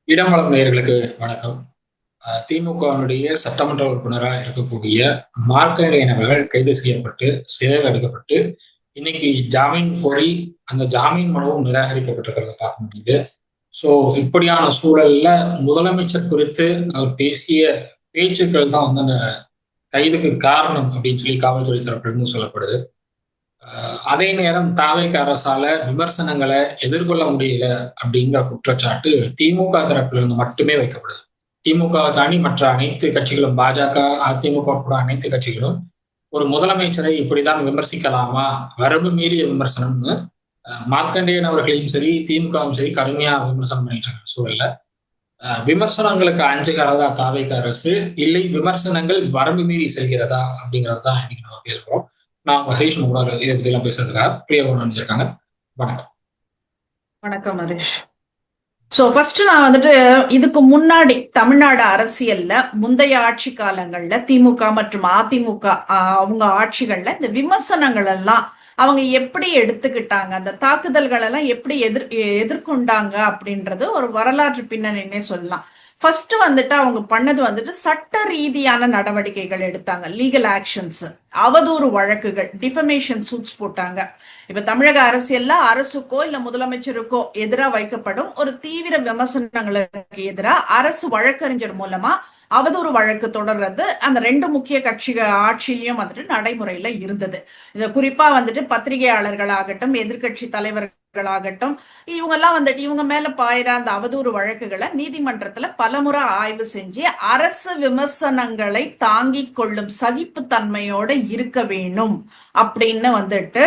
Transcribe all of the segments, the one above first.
இடமளம் நேயர்களுக்கு வணக்கம். திமுகவினுடைய சட்டமன்ற உறுப்பினராக இருக்கக்கூடிய மார்க்கண்டேயன் அவர்கள் கைது செய்யப்பட்டு சிறையில் அடைக்கப்பட்டு இன்னைக்கு ஜாமீன் கோரி அந்த ஜாமீன் மனுவும் நிராகரிக்கப்பட்டிருக்கிறத பார்க்க முடியுது. ஸோ இப்படியான சூழல்ல முதலமைச்சர் குறித்து அவர் பேசிய பேச்சுக்கள் தான் வந்து அந்த கைதுக்கு காரணம் அப்படின்னு சொல்லி காவல்துறை தரப்பிலிருந்து சொல்லப்படுது. அதே நேரம் தாவேக அரசால விமர்சனங்களை எதிர்கொள்ள முடியல அப்படிங்கிற குற்றச்சாட்டு திமுக தரப்பிலிருந்து மட்டுமே வைக்கப்படுது. திமுக தாண்டி மற்ற அனைத்து கட்சிகளும் பாஜக, அதிமுக உட்பட அனைத்து கட்சிகளும் ஒரு முதலமைச்சரை இப்படிதான் விமர்சிக்கலாமா, வரம்பு மீறிய விமர்சனம்னு மார்க்கண்டேயன் அவர்களையும் சரி, திமுகவும் சரி கடுமையா விமர்சனம் பண்ணிட்டு இருக்க சூழல்ல விமர்சனங்களுக்கு அஞ்சுகிறதா தாவேக அரசு, இல்லை விமர்சனங்கள் வரம்பு மீறி செல்கிறதா அப்படிங்கிறது தான் இன்னைக்கு நம்ம பேசுறோம். நான் உங்க ஹரீஷ் கூட இதை பத்தி எல்லாம் பேசுறதுக்காக பிரியா நினைச்சிருக்காங்க. வணக்கம். வணக்கம் ஹரீஷ். சோ ஃபர்ஸ்ட் நான் வந்துட்டு இதுக்கு முன்னாடி தமிழ்நாடு அரசியல்ல முந்தைய ஆட்சி காலங்கள்ல திமுக மற்றும் அதிமுக அவங்க ஆட்சிகள்ல இந்த விமர்சனங்கள் எல்லாம் அவங்க எப்படி எடுத்துக்கிட்டாங்க, அந்த தாக்குதல்கள் எல்லாம் எப்படி எதிர்கொண்டாங்க அப்படின்றது ஒரு வரலாற்று பின்னணின்னே சொல்லலாம். ஃபர்ஸ்ட் வந்துட்டு அவங்க பண்ணது வந்துட்டு சட்ட ரீதியான நடவடிக்கைகள் எடுத்தாங்க, லீகல் ஆக்ஷன்ஸ், அவதூறு வழக்குகள், டிஃபமேஷன் சூட்ஸ் போட்டாங்க. இப்ப தமிழக அரசியல்ல அரசுக்கோ இல்ல முதலமைச்சருக்கோ எதிராக வைக்கப்படும் ஒரு தீவிர விமர்சனங்களுக்கு எதிராக அரசு வழக்கறிஞர் மூலமா அவதூறு வழக்கு தொடர்றது அந்த ரெண்டு முக்கிய கட்சிகள் ஆட்சியிலையும் வந்துட்டு நடைமுறையில இருந்தது. இத குறிப்பா வந்துட்டு பத்திரிகையாளர்களாகட்டும், எதிர்கட்சி தலைவர்களாகட்டும், இவங்க எல்லாம் வந்துட்டு இவங்க மேல பாயிர அந்த அவதூறு வழக்குகளை நீதிமன்றத்துல பலமுறை ஆய்வு செஞ்சு அரசு விமர்சனங்களை தாங்கிக் கொள்ளும் சகிப்பு தன்மையோட இருக்க வேணும் அப்படின்னு வந்துட்டு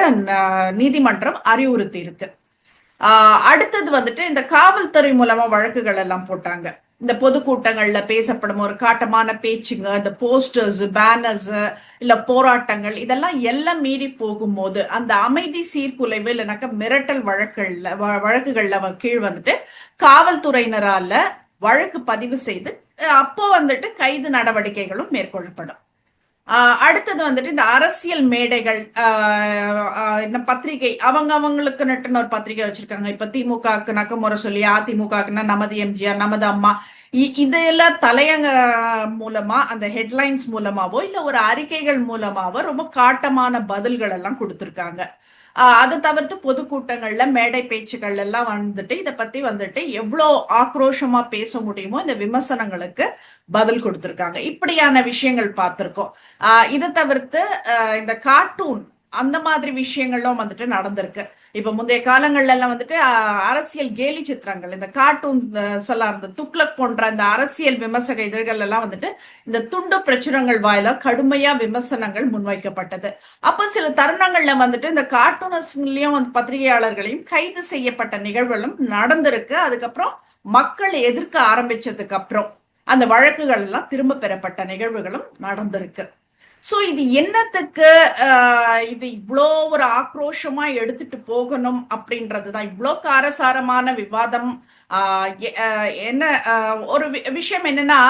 நீதிமன்றம் அறிவுறுத்தி இருக்கு. அடுத்தது வந்துட்டு இந்த காவல்துறை மூலமா வழக்குகள் எல்லாம் போட்டாங்க. இந்த பொதுக்கூட்டங்கள்ல பேசப்படும் ஒரு காட்டமான பேச்சுங்க, இந்த போஸ்டர்ஸ், பேனர்ஸ், இல்ல போராட்டங்கள், இதெல்லாம் எல்லாம் மீறி போகும்போது அந்த அமைதி சீர்குலைவு இல்லைனாக்கா மிரட்டல் வழக்குகள்ல கீழ் வந்துட்டு காவல்துறையினரால வழக்கு பதிவு செய்து அப்போ வந்துட்டு கைது நடவடிக்கைகளும் மேற்கொள்ளப்படும். அடுத்தது வந்துட்டு இந்த அரசியல் மேடைகள், இந்த பத்திரிகை அவங்களுக்கு நட்டுன்னு ஒரு பத்திரிகை வச்சிருக்காங்க. இப்ப திமுகக்குனாக்க முறை சொல்லி, அதிமுகக்குன்னா நமது எம்ஜிஆர், நமது அம்மா, இதெல்லாம் தலையங்க மூலமா அந்த ஹெட்லைன்ஸ் மூலமாவோ இல்ல ஒரு அறிக்கைகள் மூலமாவோ ரொம்ப காட்டமான பதில்கள் எல்லாம் கொடுத்திருக்காங்க. அதை தவிர்த்து பொதுக்கூட்டங்கள்ல மேடை பேச்சுகள் எல்லாம் வந்துட்டு இதை பத்தி வந்துட்டு எவ்வளோ ஆக்ரோஷமா பேச முடியுமோ இந்த விமர்சனங்களுக்கு பதில் கொடுத்திருக்காங்க. இப்படியான விஷயங்கள் பார்த்திருக்கோம். இதை தவிர்த்து இந்த கார்ட்டூன் அந்த மாதிரி விஷயங்களும் வந்துட்டு நடந்திருக்கு. இப்ப முந்தைய காலங்கள்ல எல்லாம் வந்துட்டு அரசியல் கேலி சித்திரங்கள், இந்த கார்ட்டூன் எல்லாம் இருந்த துக்ளக் போன்ற இந்த அரசியல் விமர்சக இதழ்கள் எல்லாம் வந்துட்டு இந்த துண்டு பிரச்சுரங்கள் வாயிலா கடுமையா விமர்சனங்கள் முன்வைக்கப்பட்டது. அப்ப சில தருணங்கள்ல வந்துட்டு இந்த கார்ட்டூனிஸ்ட்லயும் பத்திரிகையாளர்களையும் கைது செய்யப்பட்ட நிகழ்வுகளும் நடந்திருக்கு. அதுக்கப்புறம் மக்கள் எதிர்க்க ஆரம்பிச்சதுக்கு அப்புறம் அந்த வழக்குகள் எல்லாம் திரும்ப பெறப்பட்ட நிகழ்வுகளும் நடந்திருக்கு. சோ இது என்னத்துக்கு இது இவ்வளோ ஒரு ஆக்ரோஷமா எடுத்துட்டு போகணும் அப்படின்றதுதான். இவ்வளோ காரசாரமான விவாதம். என்ன ஒரு விஷயம் என்னன்னா,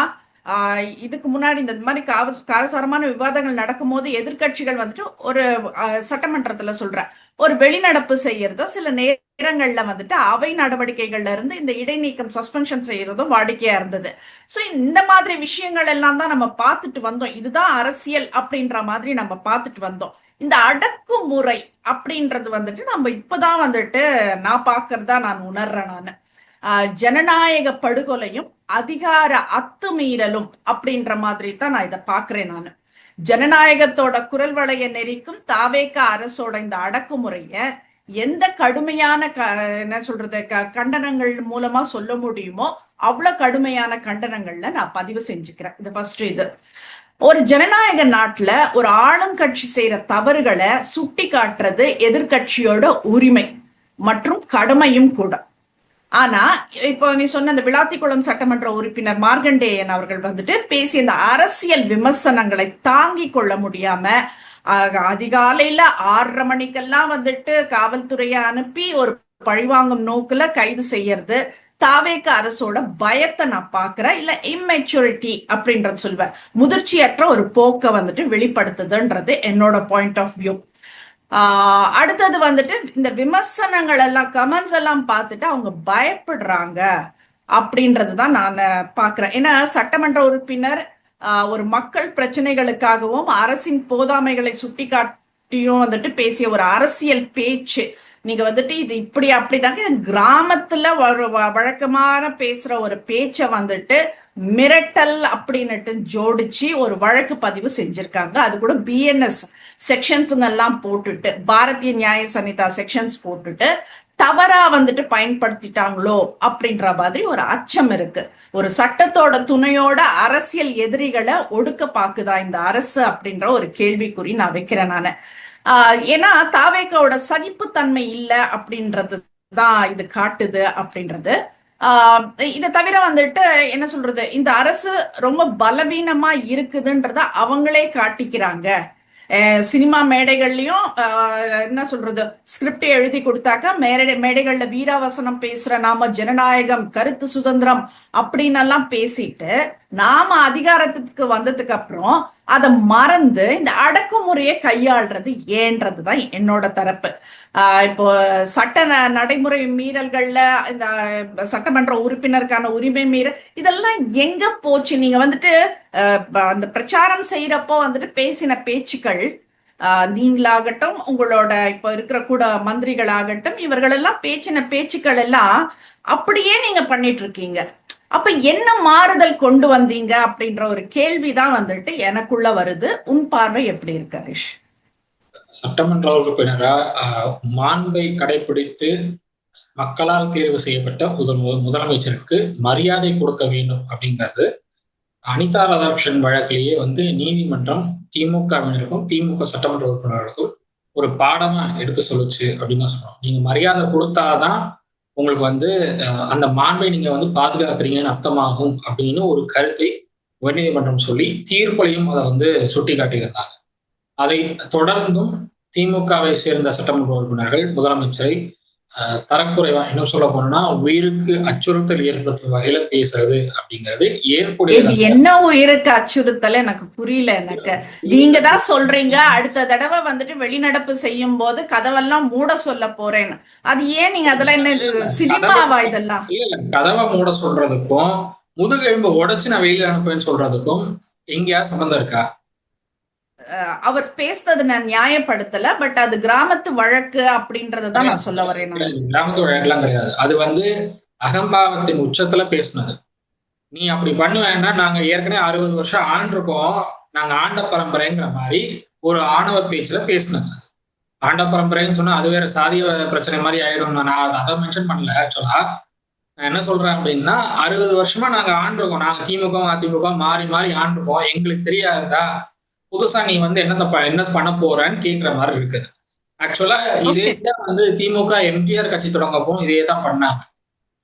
இதுக்கு முன்னாடி இந்த மாதிரி காரசாரமான விவாதங்கள் நடக்கும் போது எதிர்கட்சிகள் வந்துட்டு ஒரு சட்டமன்றத்துல சொல்ற ஒரு வெளிநடப்பு செய்யறதோ சில நேரங்கள்ல வந்துட்டு அவை நடவடிக்கைகள்ல இருந்து இந்த இடைநீக்கம் சஸ்பென்ஷன் செய்யறதும் வாடிக்கையா இருந்தது. சோ இந்த மாதிரி விஷயங்கள் எல்லாம் தான் நம்ம பார்த்துட்டு வந்தோம். இதுதான் அரசியல் அப்படின்ற மாதிரி நம்ம பார்த்துட்டு வந்தோம். இந்த அடக்குமுறை அப்படின்றது வந்துட்டு நம்ம இப்பதான் வந்துட்டு நான் பாக்குறதா நான் உணர்றேன். நான் ஜனநாயக படுகொலையும் அதிகார அத்துமீறலும் அப்படின்ற மாதிரி தான் நான் இதை பாக்குறேன். நான் ஜனநாயகத்தோட குரல் வளைய நெறிக்கும் தாவேக அரசோட இந்த அடக்குமுறைய எந்த கடுமையான என்ன சொல்றது கண்டனங்கள் மூலமா சொல்ல முடியுமோ அவ்வளவு கடுமையான கண்டனங்கள்ல நான் பதிவு செஞ்சுக்கிறேன். இது ஃபர்ஸ்ட். இது ஒரு ஜனநாயக நாட்டுல ஒரு ஆளுங்கட்சி செய்யற தவறுகளை சுட்டி காட்டுறது எதிர்கட்சியோட உரிமை மற்றும் கடமையும் கூட. ஆனா இப்போ நீ சொன்ன அந்த விளாத்திக்குளம் சட்டமன்ற உறுப்பினர் மார்க்கண்டேயன் அவர்கள் வந்துட்டு பேசிய இந்த அரசியல் விமர்சனங்களை தாங்கி கொள்ள முடியாம அதிகாலையில 6:30 மணிக்கெல்லாம் வந்துட்டு காவல்துறையை அனுப்பி ஒரு பழிவாங்கும் நோக்குல கைது செய்யறது தாவேக அரசோட பயத்தை நான் பாக்குறேன். இல்ல இம்மெச்சூரிட்டி அப்படின்றது சொல்வேன், முதிர்ச்சியற்ற ஒரு போக்கை வந்துட்டு வெளிப்படுத்துதுன்றது என்னோட பாயிண்ட் ஆஃப் வியூ. அடுத்தது வந்துட்டு இந்த விமர்சனங்கள் எல்லாம் கமெண்ட்ஸ் எல்லாம் பார்த்துட்டு அவங்க பயப்படுறாங்க. அப்படின்றதுதான் நான் பாக்குறேன். ஏன்னா சட்டமன்ற உறுப்பினர் ஒரு மக்கள் பிரச்சனைகளுக்காகவும் அரசின் போதாமைகளை சுட்டிக்காட்டியும் வந்துட்டு பேசிய ஒரு அரசியல் பேச்சு. நீங்க வந்துட்டு இது இப்படி அப்படிதாங்க, கிராமத்துல வழக்கமான பேசுற ஒரு பேச்சை வந்துட்டு மிரட்டல் அப்படின்னுட்டு ஜோடிச்சு ஒரு வழக்கு பதிவு செஞ்சிருக்காங்க. அது கூட பிஎன்எஸ் செக்ஷன்ஸ் எல்லாம் போட்டுட்டு, பாரதிய நியாய சமிதா செக்ஷன்ஸ் போட்டுட்டு தவறா வந்துட்டு பயன்படுத்திட்டாங்களோ அப்படின்ற மாதிரி ஒரு அச்சம் இருக்கு. ஒரு சட்டத்தோட துணையோட அரசியல் எதிரிகளை ஒடுக்க பாக்குதா இந்த அரசு அப்படின்ற ஒரு கேள்விக்குறி நான் வைக்கிறேன் நானு. ஏன்னா தாவேக்காவோட சகிப்புத்தன்மை இல்லை அப்படின்றது தான் இது காட்டுது அப்படின்றது. இதை தவிர வந்துட்டு என்ன சொல்றது, இந்த அரசு ரொம்ப பலவீனமா இருக்குதுன்றத அவங்களே காட்டிக்கிறாங்க. சினிமா மேடைகள்லயும் என்ன சொல்றது, ஸ்கிரிப்ட் எழுதி கொடுத்தாக்கா மேடைகள்ல வீராவசனம் பேசுற நாம ஜனநாயகம் கருத்து சுதந்திரம் அப்படின்னு எல்லாம் பேசிட்டு நாம அதிகாரத்துக்கு வந்ததுக்கு அப்புறம் அதை மறந்து இந்த அடக்குமுறையை கையாள்றது ஏன்றதுதான் என்னோட தரப்பு. இப்போ சட்ட நடைமுறை மீறல்கள்ல இந்த சட்டமன்ற உறுப்பினருக்கான உரிமை மீறல் இதெல்லாம் எங்க போச்சு? நீங்க வந்துட்டு அந்த பிரச்சாரம் செய்யறப்போ வந்துட்டு பேசின பேச்சுக்கள், நீங்களாகட்டும் உங்களோட இப்ப இருக்கிற கூட மந்திரிகளாகட்டும், இவர்கள் எல்லாம் பேச்சின பேச்சுக்கள் எல்லாம் அப்படியே நீங்க பண்ணிட்டு இருக்கீங்க. அப்ப என்ன மாறுதல் கொண்டு வந்தீங்க அப்படின்ற ஒரு கேள்விதான் வந்துட்டு எனக்குள்ள வருது. உன் பார்வை எப்படி இருக்கு ஹரிஷ்? சட்டமன்ற உறுப்பினரா மாண்பை கடைபிடித்து மக்களால் தேர்வு செய்யப்பட்ட முதலமைச்சருக்கு மரியாதை கொடுக்க வேண்டும் அப்படிங்கிறது அனிதா ராதாகிருஷ்ணன் வழக்கிலேயே நீதிமன்றம் திமுகவினருக்கும் திமுக சட்டமன்ற உறுப்பினர்களுக்கும் ஒரு பாடமா எடுத்து சொல்லுச்சு அப்படின்னு தான் சொல்லணும். நீங்க மரியாதை கொடுத்தாதான் உங்களுக்கு அந்த மாண்பை நீங்க பாதுகாக்கிறீங்கன்னு அர்த்தமாகும் அப்படின்னு ஒரு கருத்தை உயர்நீதிமன்றம் சொல்லி தீர்ப்புலையும் அதை சுட்டி காட்டியிருந்தாங்க. அதை தொடர்ந்தும் திமுகவை சேர்ந்த சட்டமன்ற உறுப்பினர்கள் முதலமைச்சரை தரக்குறைவா, இன்னும் சொல்ல போனா உயிருக்கு அச்சுறுத்தல் ஏற்படுத்தும் வகையில பேசுறது அப்படிங்கிறது ஏற்புடையது. என்ன உயிருக்கு அச்சுறுத்தல் எனக்கு புரியல. எனக்கு நீங்க தான் சொல்றீங்க அடுத்த தடவை வெளிநடப்பு செய்யும் போது கதவெல்லாம் மூட சொல்ல போறேன்னு. அது ஏன் நீங்க அதெல்லாம் என்ன சினிமாவா இதெல்லாம்? இல்ல, கதவை மூட சொல்றதுக்கும் முதுகெலும்பு உடைச்சு நான் வெளியில அனுப்புவேன்னு சொல்றதுக்கும் எங்கேயா சம்பந்தம் இருக்கா? அவர் பேசுனது நான் நியாயப்படுத்தல, பட் அது கிராமத்து வழக்கு அப்படின்றதான் நான் சொல்ல வரேன். கிராமத்து வழக்குலாம் கிடையாது. அது அகம்பாவத்தின் உச்சத்துல பேசுனது. நீ அப்படி பண்ணுவேன்னா நாங்க ஏற்கனவே 60 வருஷம் ஆண்டிருக்கோம், நாங்க ஆண்ட பரம்பரைங்கிற மாதிரி ஒரு ஆணவ பேச்சுல பேசினது. ஆண்ட பரம்பரைன்னு சொன்னா அது வேற சாதிய பிரச்சனை மாதிரி ஆயிடும். நான் அதை மென்ஷன் பண்ணல. ஆக்சுவலா நான் என்ன சொல்றேன் அப்படின்னா 60 வருஷமா நாங்க ஆண்டிருக்கோம், நாங்க திமுக அதிமுக மாறி மாறி ஆண்டிருக்கோம், எங்களுக்கு தெரியாதா புதுசா நீ என்ன பண்ண போறன்னு கேட்கிற மாதிரி இருக்குது. ஆக்சுவலா இதேதான் திமுக எம்ஜிஆர் கட்சி தொடங்கப்போ இதே தான் பண்ணாங்க.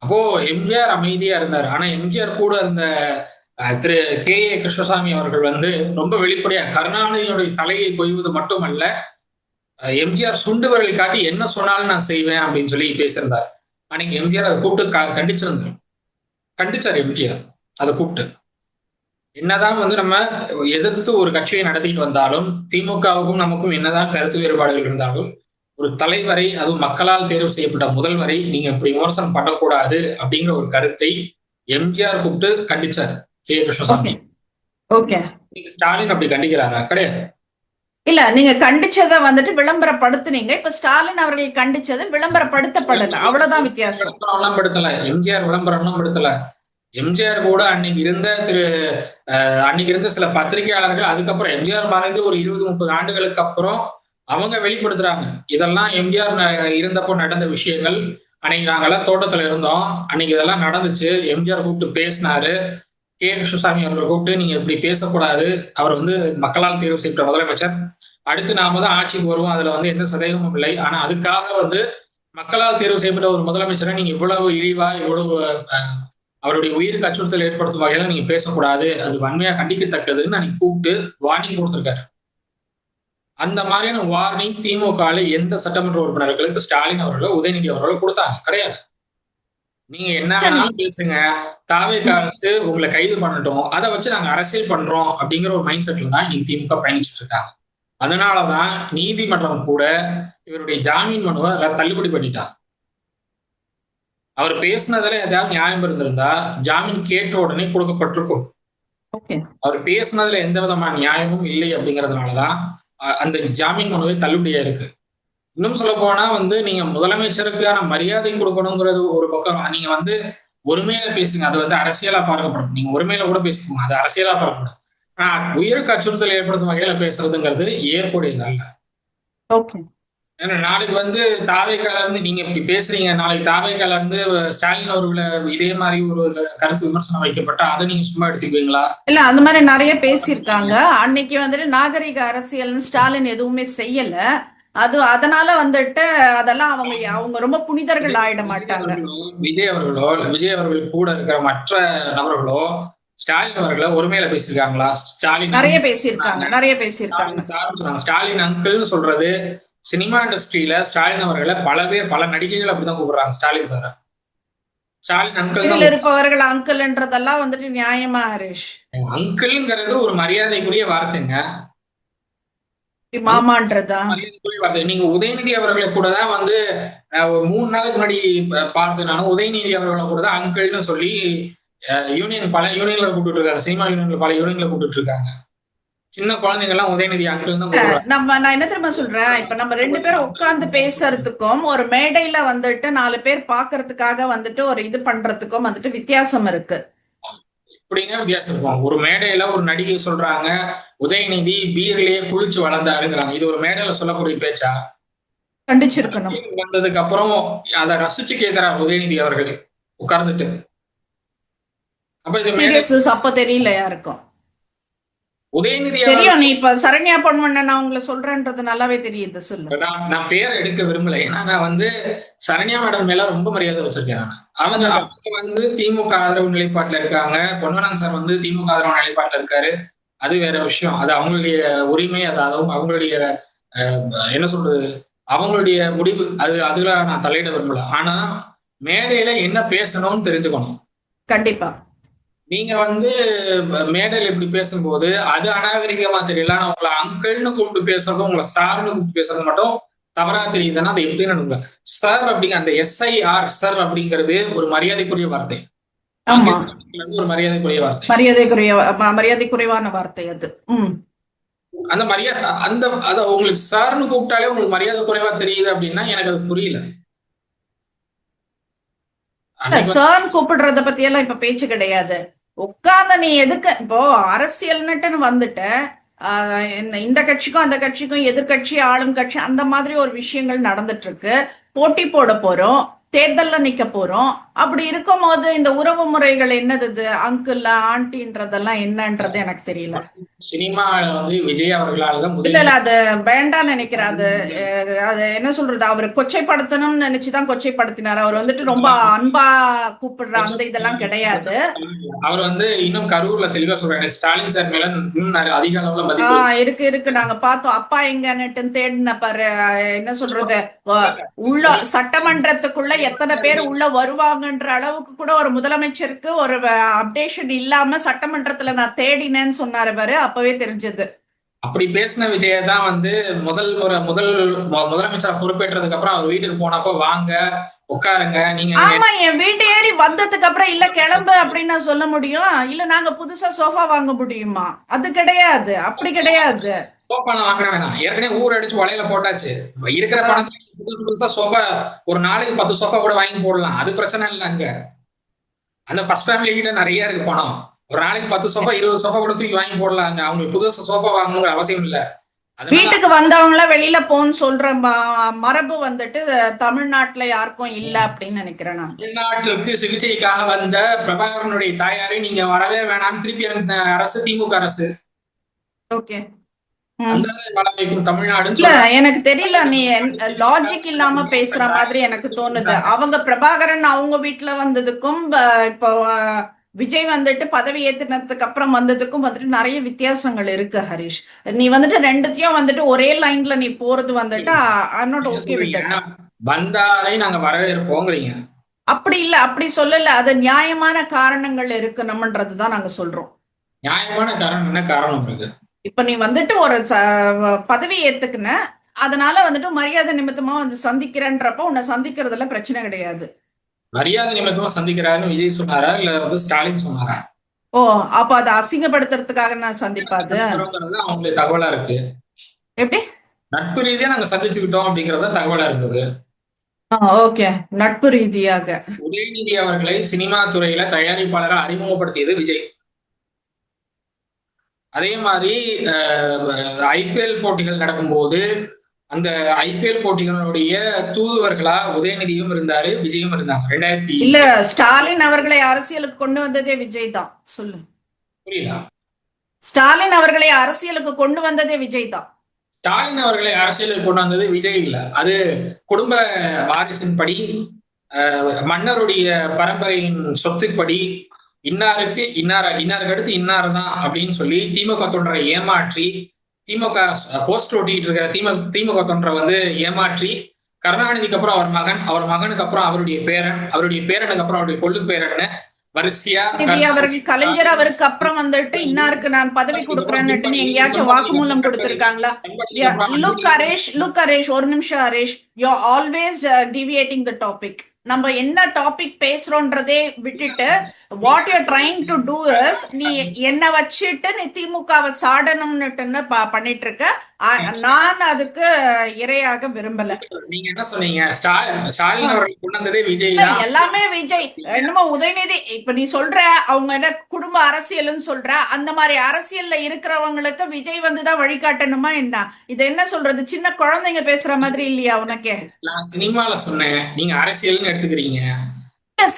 அப்போ எம்ஜிஆர் அமைதியா இருந்தார். ஆனா எம்ஜிஆர் கூட இருந்த திரு கே ஏ கிருஷ்ணசாமி அவர்கள் ரொம்ப வெளிப்படையா கருணாநிதியுடைய தலையை கொய்வது மட்டுமல்ல, எம்ஜிஆர் சுண்டு விரல் காட்டி என்ன சொன்னாலும் நான் செய்வேன் அப்படின்னு சொல்லி பேசியிருந்தார். அன்னைக்கு எம்ஜிஆர் அதை கூப்பிட்டு கண்டிச்சார் எம்ஜிஆர் அதை கூப்பிட்டு. என்னதான் நம்ம எதிர்த்து ஒரு கட்சியை நடத்திட்டு வந்தாலும், திமுகவுக்கும் நமக்கும் என்னதான் கருத்து வேறுபாடுகள் இருந்தாலும், ஒரு தலைவரை, அதுவும் மக்களால் தேர்வு செய்யப்பட்ட முதல்வரை நீங்க இப்படி விமர்சனம் பண்ணக்கூடாது அப்படிங்கிற ஒரு கருத்தை எம்ஜிஆர் கூப்பிட்டு கண்டிச்சார் கே கிருஷ்ணசாமி. ஸ்டாலின் அப்படி கண்டிக்கிறாரா? கிடையாது. இல்ல, நீங்க கண்டிச்சதை விளம்பரப்படுத்துனீங்க. இப்ப ஸ்டாலின் அவர்கள் கண்டிச்சது விளம்பரப்படுத்தப்படல, அவ்வளவுதான் வித்தியாசம். படுத்தல எம்ஜிஆர் விளம்பரம் படுத்தல. எம்ஜிஆர் கூட அன்னைக்கு இருந்த சில பத்திரிகையாளர்கள் அதுக்கப்புறம் எம்ஜிஆர் மறைந்து ஒரு 20-30 ஆண்டுகளுக்கு அப்புறம் அவங்க வெளிப்படுத்துறாங்க. இதெல்லாம் எம்ஜிஆர் இருந்தப்போ நடந்த விஷயங்கள். அன்னைக்கு நாங்கெல்லாம் தோட்டத்துல இருந்தோம், அன்னைக்கு இதெல்லாம் நடந்துச்சு, எம்ஜிஆர் கூப்பிட்டு பேசினாரு, கே கிருஷ்ணசாமி அவர்கள் கூப்பிட்டு நீங்க இப்படி பேசக்கூடாது, அவர் மக்களால் தேர்வு செய்யப்பட்ட முதலமைச்சர், அடுத்து நாம தான் ஆட்சிக்கு வருவோம், அதுல எந்த சந்தேகமும் இல்லை. ஆனா அதுக்காக மக்களால் தேர்வு செய்யப்பட்ட ஒரு முதலமைச்சரை நீங்க இவ்வளவு இழிவா, இவ்வளவு அவருடைய உயிருக்கு அச்சுறுத்தல் ஏற்படுத்தும் வகையில நீங்க பேசக்கூடாது, அது வன்மையா கண்டிக்கத்தக்கதுன்னு அன்னைக்கு கூப்பிட்டு வார்னிங் கொடுத்திருக்காரு. அந்த மாதிரியான வார்னிங் திமுக எந்த சட்டமன்ற உறுப்பினர்களுக்கு ஸ்டாலின் அவர்களோ உதயநிதி அவர்களோ கொடுத்தாங்க? கிடையாது. நீங்க என்ன வேணாலும் பேசுங்க, தாவேகா அரசு உங்களை கைது பண்ணட்டும், அதை வச்சு நாங்க அரசியல் பண்றோம் அப்படிங்கிற ஒரு மைண்ட் செட்ல தான் இன்னைக்கு திமுக பயணிச்சுட்டு இருக்காங்க. அதனாலதான் நீதிமன்றம் கூட இவருடைய ஜாமீன் மனுவை தள்ளுபடி பண்ணிட்டாங்க. அவர் பேசுனதுல ஏதாவது நியாயம் இருந்திருந்தா ஜாமீன் கேட்ட உடனே கொடுக்கப்பட்டிருக்கும். ஓகே. அவர் பேசுனதுல எந்த விதமான நியாயமும் இல்லை அப்படிங்கிறதுனாலதான் அந்த ஜாமீன் மனுவே தள்ளுபடியா இருக்கு. இன்னும் சொல்ல போனா வந்து நீங்க முதலமைச்சருக்கான மரியாதை கொடுக்கணுங்கிறது ஒரு பக்கம். நீங்க வந்து ஒருமையில பேசுங்க, அது வந்து அரசியலா பார்க்கப்படும். நீங்க ஒருமையில கூட பேசிக்கோங்க, அது அரசியலா பார்க்கப்படும். ஆனா உயிருக்கு அச்சுறுத்தல் ஏற்படுத்தும் வகையில பேசுறதுங்கிறது ஏற்புடையது அல்ல. ஓகே. ஏன்னா நாளைக்கு வந்து தாவேக்கால இருந்து நீங்க இப்படி பேசுறீங்க, நாளைக்கு தாவேக்கால இருந்து ஸ்டாலின் அவர்களை இதே மாதிரி ஒரு கருத்து விமர்சனம் வைக்கப்பட்டா அதை நீங்க சும்மா எடுத்துக்குவீங்களா? இல்ல, அந்த மாதிரி நிறைய பேசியிருக்காங்க. அன்னைக்கு வந்துட்டு நாகரிக அரசியல்னு ஸ்டாலின் எதுவுமே செய்யல. அதனால வந்துட்டு அதெல்லாம் அவங்க ரொம்ப புனிதர்கள் ஆயிட மாட்டாங்க. விஜய் அவர்கள் கூட இருக்கிற மற்ற நபர்களோ ஸ்டாலின் அவர்களை ஒருமையில பேசியிருக்காங்களா? ஸ்டாலின் நிறைய பேசியிருக்காங்க. ஸ்டாலின் அங்கிள்னு சொல்றது சினிமா இண்டஸ்ட்ரியில ஸ்டாலின் அவர்களை பல நடிகைகள் அப்படிதான் கூப்பிடுறாங்க ஸ்டாலின் சார். ஸ்டாலின் அங்கிள் இதில் இருப்பவர்கள் அங்கிள்ன்றதெல்லாம் வந்துட்டு நியாயமா ஹரிஷ்? அங்கிள்ங்கிறது ஒரு மரியாதைக்குரிய வார்த்தைங்க. மாமான்றதா மரியாதைக்குரிய வார்த்தை. நீங்க உதயநிதி அவர்களை கூட தான் வந்து ஒரு 3 நாளுக்கு முன்னாடி பார்த்தனாலும் உதயநிதி அவர்களை கூட தான் அங்கிள்னு சொல்லி பல யூனியன்ல கூப்பிட்டு இருக்காங்க. சினிமா யூனியன்ல பல யூனியன்ல கூப்பிட்டு இருக்காங்க. சின்ன குழந்தைங்க எல்லாம் உதயநிதி அங்கிள் தான். நான் என்ன தெரியுமா சொல்றேன், இப்ப நம்ம 2 பேரும் உட்கார்ந்து பேசுறதுக்கும் ஒரு மேடையில வந்துட்டு 4 பேர் பாக்குறதுக்காக வந்துட்டு ஒரு இது பண்றதுக்கும் வந்துட்டு வித்தியாசம் இருக்கு. இப்படிங்க வித்தியாசம் இருக்கும். ஒரு மேடையில ஒரு நடிகை சொல்றாங்க உதயநிதி பீர்லயே குளிச்சு வளர்ந்தாருங்கிறாங்க. இது ஒரு மேடையில சொல்லக்கூடிய பேச்சா? கண்டிச்சிருக்கணும். வந்ததுக்கு அப்புறம் அதை ரசிச்சு கேட்கிறார் உதயநிதி அவர்கள் உட்கார்ந்துட்டு. அப்ப இது அப்ப தெரியல யாருக்கும். உதயநிதி தெரியும், நீ இப்ப சரண்யா பொன்வண்ண நான் உங்களை சொல்றேன்றது நல்லாவே தெரியுது. சொல்லு. நான் பேர் எடுக்க விரும்பல, ஏன்னா நான் வந்து சரண்யா மேடம் மேல ரொம்ப மரியாதை வச்சிருக்கேன். அவங்க வந்து திமுக ஆதரவு நிலைப்பாட்டுல இருக்காங்க, பொன்வண்ணன் சார் வந்து திமுக ஆதரவு நிலைப்பாட்டுல இருக்காரு. அது வேற விஷயம், அது அவங்களுடைய உரிமை, அது அவங்களுடைய என்ன சொல்றது, அவங்களுடைய முடிவு. அதுல நான் தலையிட விரும்பல. ஆனா மேடையில என்ன பேசணும்னு தெரிஞ்சுக்கணும். கண்டிப்பா. நீங்க வந்து மேடையில் இப்படி பேசும்போது அது அநாகரிகமா தெரியல. ஆனா உங்களை அங்கிள்னு கூப்பிட்டு பேசுறதும் உங்களை சார்னு கூப்பிட்டு பேசுறது மட்டும் தவறா தெரியுதுன்னா அது எப்படின்னு சார் அப்படிங்க அந்த SIR சார் அப்படிங்கிறது ஒரு மரியாதைக்குரிய வார்த்தை. ஒரு மரியாதைக்குரிய வார்த்தை, மரியாதை குறைவான வார்த்தை அது. அந்த அத உங்களுக்கு சார்னு கூப்பிட்டாலே உங்களுக்கு மரியாதை குறைவா தெரியுது அப்படின்னா எனக்கு அது புரியல. சார் கூப்பிடுறத பத்தி எல்லாம் இப்ப பேச்சு கிடையாது. உட்கார்ந்து நீ எதுக்கு இப்போ அரசியல்னுட்டுன்னு வந்துட்ட, இந்த கட்சிக்கும் அந்த கட்சிக்கும் எதிர்கட்சி ஆளும் கட்சி அந்த மாதிரி ஒரு விஷயங்கள் நடந்துட்டு இருக்கு. போட்டி போட போறோம், தேர்தல்ல நிக்க போறோம். அப்படி இருக்கும் போது இந்த உறவு முறைகள் என்னது, அங்கிள் ஆண்டின்றதெல்லாம் என்னன்றது எனக்கு தெரியல. சினிமால வந்து விஜய் அவர்களால இல்ல அது வேண்டாம் நினைக்கிறேன். அது என்ன சொல்றது, அவர் கொச்சைப்படுத்தணும்னு நினைச்சுதான் கொச்சைப்படுத்தினார். அவர் வந்துட்டு ரொம்ப அன்பா கூப்பிடுற அந்த இதெல்லாம் கிடையாது. அவர் வந்து இன்னும் கரூர்ல தெளிவா சொல்றாரு, ஸ்டாலின் சார் மேல இன்னும் அதிக அளவுல மதிப்பு இருக்கு. நாங்க பார்த்தோம், அப்பா எங்கன்னுட்டு தேடின பாரு. என்ன சொல்றது, உள்ள சட்டமன்றத்துக்குள்ள எத்தனை பேர் உள்ள வருவாங்கன்ற அளவுக்கு கூட ஒரு முதலமைச்சருக்கு ஒரு அப்டேஷன் இல்லாம சட்டமன்றத்துல நான் தேடினேன்னு சொன்னாரு பாரு, அப்பவே தெரிஞ்சது. அப்படி பேசின விஜய தான் வந்து முதலமைச்சரை பொறுப்பேற்றதுக்கு அப்புறம் அவர் வீட்டுக்கு போனப்போ வாங்க உட்காருங்க நீங்க. ஆமா, என் வீட்டு ஏறி வந்ததுக்கு அப்புறம் இல்ல கிளம்பு அப்படின்னு நான் சொல்ல முடியும்? இல்ல நாங்க புதுசா சோஃபா வாங்க முடியுமா? அது கிடையாது, அப்படி கிடையாது. சோஃபா வாங்கின வேணாம், ஏற்கனவே ஊர் அடிச்சு வலையில போட்டாச்சு. இருக்கிற பணத்துல புதுசா சோஃபா ஒரு நாளைக்கு 10 சோஃபா கூட வாங்கி போடலாம், அது பிரச்சனை இல்லை. அங்க அந்த ஃபர்ஸ்ட் ஃபேமிலி கிட்ட நிறைய இருக்கு பணம். ஒரு நாளைக்கு 10 சோஃபா 20 சோஃபா கூட தூக்கி வாங்கி போடலாங்க. அவங்களுக்கு புதுசு சோஃபா வாங்கணுங்கிற அவசியம் இல்ல. வீட்டுக்கு வந்தவங்கள வெளியில போன்னு சொல்ற மரபு வந்துட்டு தமிழ்நாட்டுல யாருக்கும் இல்ல அப்படின்னு நினைக்கிறேன் நான். தமிழ்நாட்டிற்கு சிகிச்சைக்காக வந்த பிரபாகரனுடைய தாயாரை நீங்க வரவே வேணாம்னு திருப்பி அந்த அரசு, திமுக அரசு. ஓகே. தமிழ்நாடு இல்ல எனக்கு தெரியல, நீ லாஜிக் இல்லாம பேசுற மாதிரி எனக்கு தோணுது. அவங்க பிரபாகரன் அவங்க வீட்டுல வந்ததுக்கும் இப்போ விஜய் வந்துட்டு பதவி ஏத்தினதுக்கு அப்புறம் வந்ததுக்கும் வந்துட்டு நிறைய வித்தியாசங்கள் இருக்கு ஹரிஷ். நீ வந்துட்டு ரெண்டுத்தையும் வந்துட்டு ஒரே லைன்ல நீ போறது வந்துட்டு I not okay with that. வந்தாரை நாங்க வரவேற்போங்கிறீங்க. அப்படி இல்ல, அப்படி சொல்லல. அது நியாயமான காரணங்கள் இருக்கணும்ன்றதுதான் நாங்க சொல்றோம். நியாயமான காரணம் என்ன காரணம் இருக்கு? இப்ப நீ வந்துட்டு ஒரு பதவி ஏத்துக்குன, அதனால வந்துட்டு மரியாதை நிமித்தமா வந்து சந்திக்கிறன்றப்ப உன்னை சந்திக்கிறதுல பிரச்சனை கிடையாது. மரியாதை நிமித்தமா சந்திக்கிறாருன்னு விஜய் சொன்னாரா இல்ல வந்து ஸ்டாலின் சொன்னாரா? ஓ, அப்ப அதை அசிங்கப்படுத்துறதுக்காக நான் சந்திப்பாது சந்திக்கிறோங்கிறது அவங்களுக்கு தகவலா இருக்கு. எப்படி? நட்பு ரீதியா நாங்க சந்திச்சுக்கிட்டோம் அப்படிங்கறது தகவலா இருந்தது. ஓகே, நட்பு ரீதியாக. உதயநிதி அவர்களை சினிமா துறையில தயாரிப்பாளரா அறிமுகப்படுத்தியது விஜய். அதே மாதிரி ஐபிஎல் போட்டிகள் நடக்கும்போது அந்த ஐபிஎல் போட்டிகளுடைய தூதுவர்களா உதயநிதியும் இருந்தாரு, விஜயும் இருந்தாங்க. 2000 இல்ல, ஸ்டாலின் அவர்களை அரசியலுக்கு கொண்டு வந்ததே விஜய் தான். சொல்லு. புரியல. ஸ்டாலின் அவர்களை அரசியலுக்கு கொண்டு வந்ததே விஜய் தான். ஸ்டாலின் அவர்களை அரசியலுக்கு கொண்டு வந்தது விஜய் இல்ல. அது குடும்ப வாரிசின் படி, மன்னருடைய பரம்பரையின் சொத்துப்படி இன்னாருக்கு இன்னாருக்கு அடுத்து இன்னார் தான் அப்படின்னு சொல்லி திமுக தொண்டரை ஏமாற்றி, திமுக போஸ்டர் ஒட்டிட்டு இருக்கிற திமுக தொண்டரை வந்து ஏமாற்றி, கருணாநிதிக்கு அப்புறம் அவர் மகனுக்கு அப்புறம் அவருடைய பேரனுக்கு அப்புறம் அவருடைய கொள்ளு பேரன்னு வரிசையா அவர்கள் கலைஞர் அவருக்கு அப்புறம் வந்துட்டு இன்னாருக்கு நான் பதவி கொடுக்குறேன்னு எங்கேயாச்சும் வாக்குமூலம் கொடுத்திருக்காங்களா? லுக் ஹரேஷ், ஒரு நிமிஷம் Haresh, you always deviating the topic. நம்ம என்ன டாபிக் பேசுறோன்றதே விட்டுட்டு what you trying to do is, நீ என்ன வச்சுட்டு நீ திமுகவை சாடணும்னுட்டு பண்ணிட்டு இருக்க. நான் அதுக்கு இரையாக விரும்பல. நீங்க என்ன சொன்னீங்க? ஸ்டாலின் அவர்கள் கொண்டு வந்ததே விஜய் தான். எல்லாமே விஜய். என்னமோ உதயநிதி இப்ப நீ சொல்ற அவங்க என்ன குடும்ப அரசியல்னு சொல்ற, அந்த மாதிரி அரசியல்ல இருக்கிறவங்களுக்கு விஜய் வந்துதான் வழிகாட்டணுமா என்ன? இது என்ன சொல்றது, சின்ன குழந்தைங்க பேசுற மாதிரி இல்லையா உனக்கே? நான் சினிமால சொன்னேன், நீங்க அரசியல்னு எடுத்துக்கிறீங்க.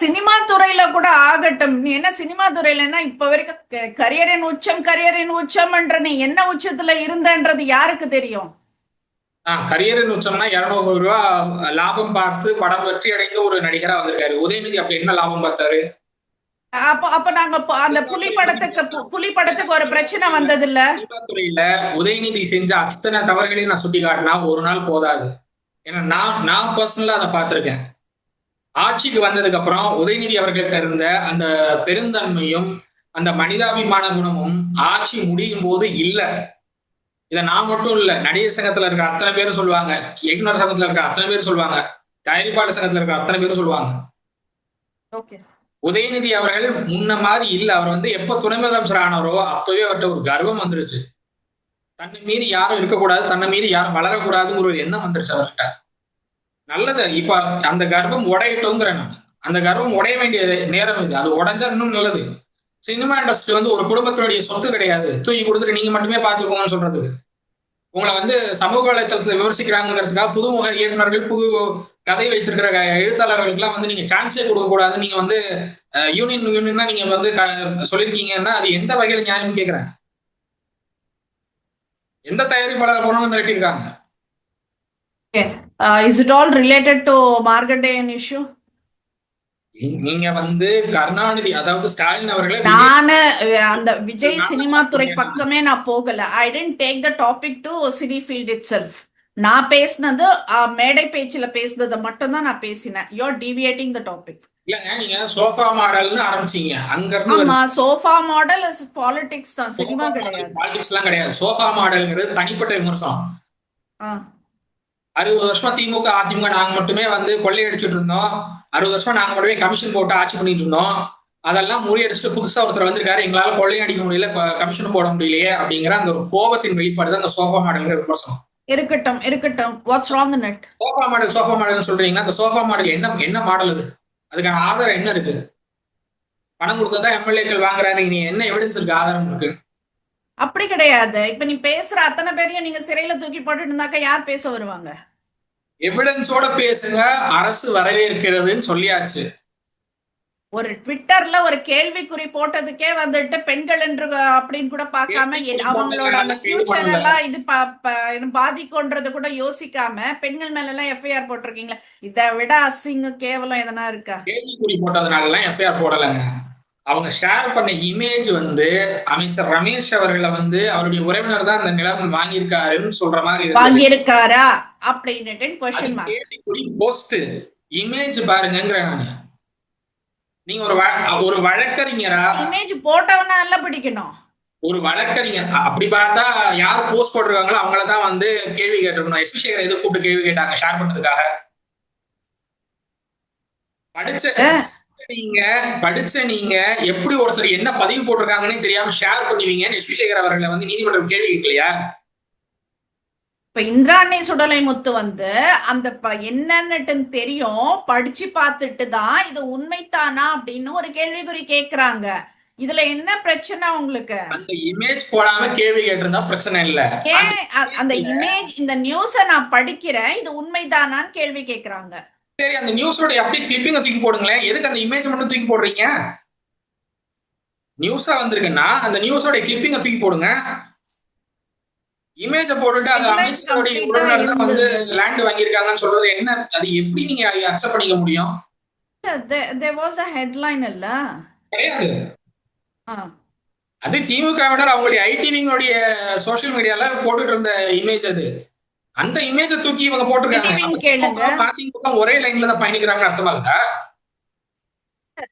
சினிமா துறையில கூட ஆகட்டும். நீ என்ன சினிமா துறையிலன்னா இப்ப வரைக்கும் கரியரின் உச்சம்ன்ற நீ என்ன உச்சத்துல இருந்தன்றது யாருக்கு தெரியும்? கரியரின் உச்சம்னா 200 ரூபாய் லாபம் பார்த்து படம் வெற்றி அடைந்த ஒரு நடிகரா வந்திருக்காரு. உதயநிதி அப்படி என்ன லாபம் பார்த்தாரு? அப்ப நாங்க அந்த புலி படத்துக்கு ஒரு பிரச்சனை வந்தது இல்ல. சினிமா துறையில உதயநிதி செஞ்ச அத்தனை தவறுகளையும் நான் சுட்டி காட்டினா ஒரு நாள் போதாது. ஏன்னா நான் பர்சனலா அதை பார்த்திருக்கேன். ஆட்சிக்கு வந்ததுக்கு அப்புறம் உதயநிதி அவர்கள்ட்ட இருந்த அந்த பெருந்தன்மையும் அந்த மனிதாபிமான குணமும் ஆட்சி முடியும் போது இல்ல. இதை நான் மட்டும் இல்ல, நடிகர் சங்கத்துல இருக்க அத்தனை பேரும் சொல்லுவாங்க, இயக்குனர் சங்கத்துல இருக்க அத்தனை பேரும் சொல்லுவாங்க, தயாரிப்பாளர் சங்கத்துல இருக்க அத்தனை பேரும் சொல்லுவாங்க. உதயநிதி அவர்கள் முன்ன மாதிரி இல்ல. அவர் வந்து எப்ப துணை முதலமைச்சர் ஆனாரோ அப்பவே அவர்கிட்ட ஒரு கர்வம் வந்துருச்சு. தன்னை மீறி யாரும் இருக்கக்கூடாது, தன்னை மீறி யாரும் வளரக்கூடாதுங்கிற ஒரு எண்ணம் வந்துருச்சு அவர்கிட்ட. நல்லது. இப்ப அந்த கர்ப்பம் உடையட்டும்ங்கிறேன் நான். அந்த கர்ப்பம் உடைய வேண்டிய நேரம் இது. அது உடைஞ்சா இன்னும் நல்லது. சினிமா இண்டஸ்ட்ரி வந்து ஒரு குடும்பத்தினுடைய சொத்து கிடையாது, தூக்கி கொடுத்துட்டு நீங்க மட்டுமே பாத்துக்கோங்கன்னு சொல்றதுக்கு. உங்களை வந்து சமூக வலைத்தளத்துல விமர்சிக்கிறாங்கிறதுக்காக புதுமுக இயக்குநர்கள், புது கதை வைத்திருக்கிற எழுத்தாளர்களுக்கு எல்லாம் வந்து நீங்க சான்ஸே கொடுக்க கூடாது. நீங்க வந்து யூனியன் நீங்க வந்து சொல்லிருக்கீங்கன்னா அது எந்த வகையில நியாயம் கேட்கிறேன்? எந்த தயாரிப்பாளர் போனாலும் மிரட்டிருக்காங்க. Is it all related to Markandeyan issue? நீங்க வந்து கருணாநிதி, அதாவது ஸ்டாலின் அவர்களை நானு அந்த விஜய் சினிமா துறை பக்கமே நான் போகல. I didn't take the topic to city field itself. நான் பேசினது மேடை பேச்சுல பேசுனதை மட்டும் தான் நான் பேசினேன். You're deviating the topic. இல்லங்க, நீங்க சோஃபா மாடல்னு ஆரம்பிச்சீங்க. அங்க இருந்து ஆமா, சோஃபா மாடல் இஸ் பாலிடிக்ஸ் தான், சினிமா கிடையாது. பாலிடிக்ஸ் எல்லாம் கிடையாது. சோஃபா மாடல்ங்கிறது தனிப்பட்ட விமர்சனம். 60 வருஷமா திமுக அதிமுக நாங்க மட்டுமே வந்து கொள்ளையடிச்சிட்டு இருந்தோம். 60 வருஷமா நாங்க மட்டுமே கமிஷன் போட்டு ஆட்சி பண்ணிட்டு இருந்தோம். அதெல்லாம் முறியடிச்சுட்டு புதுசா ஒருத்தர் வந்திருக்காரு, எங்களால கொள்ளையடிக்க முடியல, கமிஷன் போட முடியலையே அப்படிங்கிற அந்த ஒரு கோபத்தின் வெளிப்பாடு தான் அந்த சோஃபா மாடல்ங்கிற விமர்சனம். இருக்கட்டும். What's wrong in it? Sofa model சொல்றீங்கன்னா அந்த சோஃபா மாடல் என்ன மாடல் அது? அதுக்கான ஆதாரம் என்ன இருக்கு? பணம் கொடுத்ததான் எம்எல்ஏக்கள் வாங்குறாரு. நீ என்ன எவிடன்ஸ் இருக்கு, ஆதாரம் இருக்கு? அப்படி கிடையாது. இப்ப நீ பேசுற அத்தனை பேரையும் நீங்க சிறையில தூக்கி போட்டுட்டு இருந்தாக்க யார் பேச வருவாங்க? எவிடன்ஸோட பேசுங்க, அரசு வரவேற்கிறதுன்னு சொல்லியாச்சு. ஒரு ட்விட்டர்ல ஒரு கேள்விக்குறி போட்டதுக்கே வந்துட்டு பெண்கள் என்று அப்படின்னு கூட பார்க்காம அவங்களோட அந்த ஃபியூச்சர் எல்லாம் இது பாதிக்கும்ன்றது கூட யோசிக்காம பெண்கள் மேல எல்லாம் எஃப்ஐஆர் போட்டிருக்கீங்களா? இதை விட அசிங்க கேவலம் எதனா இருக்கா? கேள்விக்குறி போட்டதுனால எல்லாம் எஃப்ஐஆர் போடலைங்க. அவங்க ஷேர் பண்ண இமேஜ் வந்து அமைச்சர் ரமேஷ் அவர்களை வந்து அவருடைய உறவினர் தான் அந்த நிலம் வாங்கியிருக்காருன்னு சொல்ற மாதிரி வாங்கியிருக்காரா அப்படின்னு क्वेश्चन மார்க். கேள்விக்குறி போஸ்ட் இமேஜ் பாருங்கங்கற. நான் நீங்க ஒரு வழக்கறிஞரா? இமேஜ் போட்டவனா எல்லாம் பிடிக்கணும். ஒரு வழக்கறிஞர் அப்படி பார்த்தா யார் போஸ்ட் போட்டிருக்காங்களோ அவங்கள தான் வந்து கேள்வி கேட்டிருக்கணும். எஸ்பி சேகர் எதுக்கு கூப்பிட்டு கேள்வி கேட்டாங்க ஷேர் பண்ணதுக்காக? படிச்ச நீங்க படிச்ச நீங்க எப்படி ஒருத்தர் என்ன பதிவு போட்டிருக்காங்கன்னு தெரியாம ஷேர் பண்ணுவீங்கன்னு எஸ் வி சேகர் அவர்களை வந்து நீதிமன்றம் கேள்வி கேட்கலையா? இப்ப இந்திராணி சுடலை முத்து வந்து அந்த என்னன்னுட்டு தெரியும், படிச்சு பார்த்துட்டு தான் இது உண்மைத்தானா அப்படின்னு ஒரு கேள்விக்குறி கேக்குறாங்க. இதுல என்ன பிரச்சனை உங்களுக்கு? அந்த இமேஜ் போடாம கேள்வி கேட்டிருந்தா பிரச்சனை இல்ல. ஏன் அந்த இமேஜ், இந்த நியூஸ நான் படிக்கிறேன், இது உண்மைதானான்னு கேள்வி கேக்குறாங்க. சரி, அந்த நியூஸோட அப்படியே கிளிப்பிங்க தூக்கி போடுங்களேன். எதுக்கு அந்த இமேஜ் மட்டும் தூக்கி போடுறீங்க? நியூஸா வந்திருக்குன்னா அந்த நியூஸோட கிளிப்பிங்க தூக்கி போடுங்க. இமேஜ போட்டுட்டு அந்த அமைச்சருடைய உறவினர் தான் வந்து லேண்ட் வாங்கியிருக்காங்கன்னு சொல்றது என்ன? அது எப்படி நீங்க அக்செப்ட் பண்ணிக்க முடியும்? there was a headline இல்ல? கிடையாது. அது திமுகவினர் அவங்களுடைய ஐடிவிங்களுடைய சோசியல் மீடியால போட்டுட்டு இருந்த இமேஜ் அது. அந்த இமேஜ தூக்கி இவங்க போட்டிருக்காங்க. அதிமுக ஒரே லைன்ல தான் பயணிக்கிறாங்கன்னு அர்த்தமாகுதா?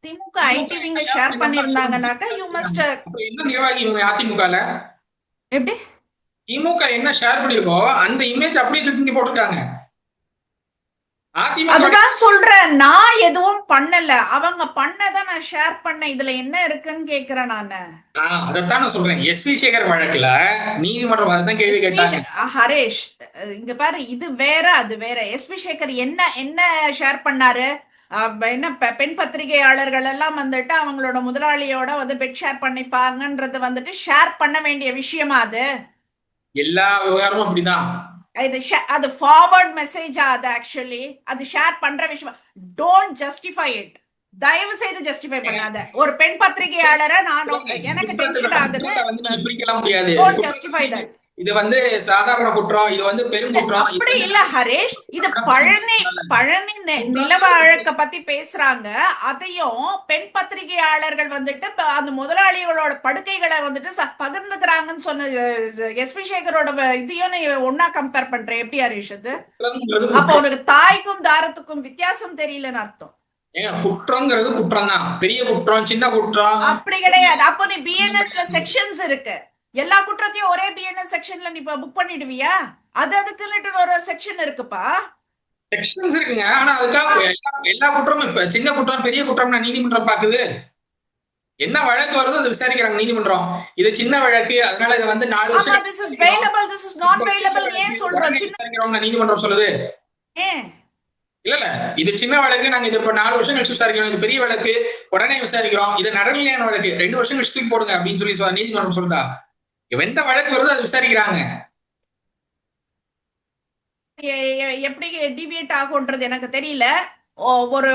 திமுக ஐடிவிங்க ஷேர் பண்ணிருந்தாங்கனாக்கா யூ மஸ்ட். என்ன நிர்வாகி இவங்க அதிமுகல? எப்படி திமுக என்ன ஷேர் பண்ணிருக்கோ அந்த இமேஜ் அப்படியே தூக்கி போட்டிருக்காங்க. அதுதான் சொல்றேன், நான் எதுவும் பண்ணல, அவங்க பண்ணதை நான் ஷேர் பண்ண. இதுல என்ன இருக்குன்னு கேக்குறேன் நானு. அதைத்தான் நான் சொல்றேன். எஸ் வி சேகர் வழக்குல நீதிமன்றம் அதான் கேள்வி கேட்டாங்க. ஹரேஷ், இங்க பாரு, இது வேற அது வேற. எஸ் வி சேகர் என்ன என்ன ஷேர் பண்ணாரு? என்ன பெண் பத்திரிகையாளர்கள் எல்லாம் வந்துட்டு அவங்களோட முதலாளியோட வந்து பெட் ஷேர் பண்ணிப்பாங்கன்றது வந்துட்டு ஷேர் பண்ண வேண்டிய விஷயமா? அது எல்லா விவகாரமும் அப்படிதான். அது ஃபார்வர்ட் மெசேஜ். அது ஆக்சுவலி அது ஷேர் பண்ற விஷயம். Don't justify it. தயவு செய்து ஜஸ்டிஃபை பண்ணாத. ஒரு பெண் பத்திரிகையாளரை நான் எனக்கு டென்ஷன் ஆகுது. பிரிக்கலாம் முடியாது. Don't justify that. இது வந்து சாதாரண குற்றம், இது வந்து பெருங்குற்றம். அப்படி இல்ல ஹரேஷ், இது பழனி நில வழக்க பத்தி பேசுறாங்க. அதையும் பெண் பத்திரிகையாளர்கள் வந்துட்டு அந்த முதலாளிகளோட படுக்கைகளை வந்துட்டு பகிர்ந்துக்கிறாங்கன்னு சொன்ன எஸ் வி சேகரோட இதையும் ஒன்னா கம்பேர் பண்றேன். எப்படி ஹரேஷ் அது? அப்ப உனக்கு தாய்க்கும் தாரத்துக்கும் வித்தியாசம் தெரியலன்னு அர்த்தம். குற்றம்ங்கிறது குற்றம் தான். பெரிய குற்றம், சின்ன குற்றம் அப்படி கிடையாது. அப்போ நீ பிஎன்எஸ்ல செக்ஷன்ஸ் இருக்கு. எல்லா குற்றத்தையும் ஒரே பிஎன்எஸ் செக்ஷன்ல நீ புக் பண்ணிடுவியா? அதுக்குன்னு ஒரு செக்ஷன் இருக்குப்பா. செக்ஷன்ஸ் இருக்குங்க. ஆனா அதுக்காக எல்லா குற்றமும் இப்ப சின்ன குற்றம் பெரிய குற்றம் நீதிமன்றம் பாக்குது. என்ன வழக்கு வருதோ அதை விசாரிக்கிறாங்க நீதிமன்றம். இது சின்ன வழக்கு, அதனால இது வந்து 4 வருஷம் this is bailable, this is not bailable ஏன் சொல்றோம்? விசாரிக்கிறோம் நீதிமன்றம் சொல்லுது. இல்ல இது சின்ன வழக்கு, நாங்க இது 4 வருஷம் கழிச்சு விசாரிக்கிறோம். இது பெரிய வழக்கு, உடனே விசாரிக்கிறோம். இது நடுநிலையான வழக்கு, 2 வருஷம் கழிச்சு போடுங்க அப்படின்னு சொல்லி நீதிமன்றம் சொல்லுதா? எந்த வழக்கு வருதோ அதை விசாரிக்கிறாங்க. எப்படி டிவியேட் ஆகும்ன்றது எனக்கு தெரியல. ஒரு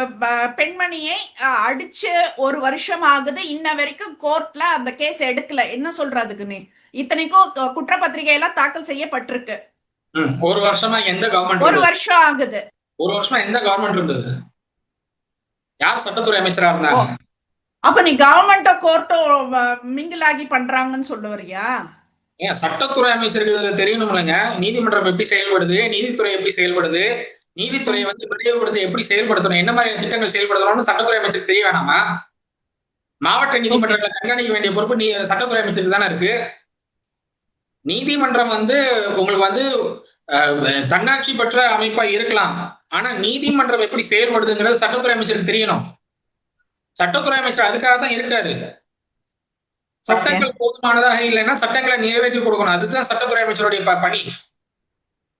பெண்மணியை அடிச்சு 1 வருஷம் ஆகுது, இன்ன வரைக்கும் கோர்ட்ல அந்த கேஸ் எடுக்கல. என்ன சொல்றதுக்கு? நீ இத்தனைக்கும் குற்றப்பத்திரிகை எல்லாம் தாக்கல் செய்யப்பட்டிருக்கு. 1 வருஷமா எந்த கவர்மெண்ட்? 1 வருஷம் ஆகுது. 1 வருஷமா எந்த கவர்மெண்ட் இருந்தது? யார் சட்டத்துறை அமைச்சரா இருந்தாங்க? அப்ப நீ கவர்மெண்ட்டோ கோர்ட்டோ மிங்கிள் ஆகி பண்றாங்கன்னு சொல்ல வரியா? ஏன் சட்டத்துறை அமைச்சருக்கு தெரியணும்லங்க நீதிமன்றம் எப்படி செயல்படுது, நீதித்துறை எப்படி செயல்படுது, நீதித்துறையை வந்து விரைவுபடுத்த எப்படி செயல்படுத்தணும், என்ன மாதிரி திட்டங்கள் செயல்படுத்தணும்னு சட்டத்துறை அமைச்சருக்கு தெரிய வேணாமா? மாவட்ட நீதிமன்றங்களை கண்காணிக்க வேண்டிய பொறுப்பு சட்டத்துறை அமைச்சருக்கு தானே இருக்கு. நீதிமன்றம் வந்து உங்களுக்கு வந்து தன்னாட்சி பெற்ற அமைப்பா இருக்கலாம். ஆனா நீதிமன்றம் எப்படி செயல்படுதுங்கிறது சட்டத்துறை அமைச்சருக்கு தெரியணும். சட்டத்துறை அமைச்சர் அதுக்காக தான் இருக்காரு. சட்டங்கள் போதுமானதாக இல்லைன்னா சட்டங்களை நிறைவேற்றி கொடுக்கணும். அதுதான் சட்டத்துறை அமைச்சருடைய பணி.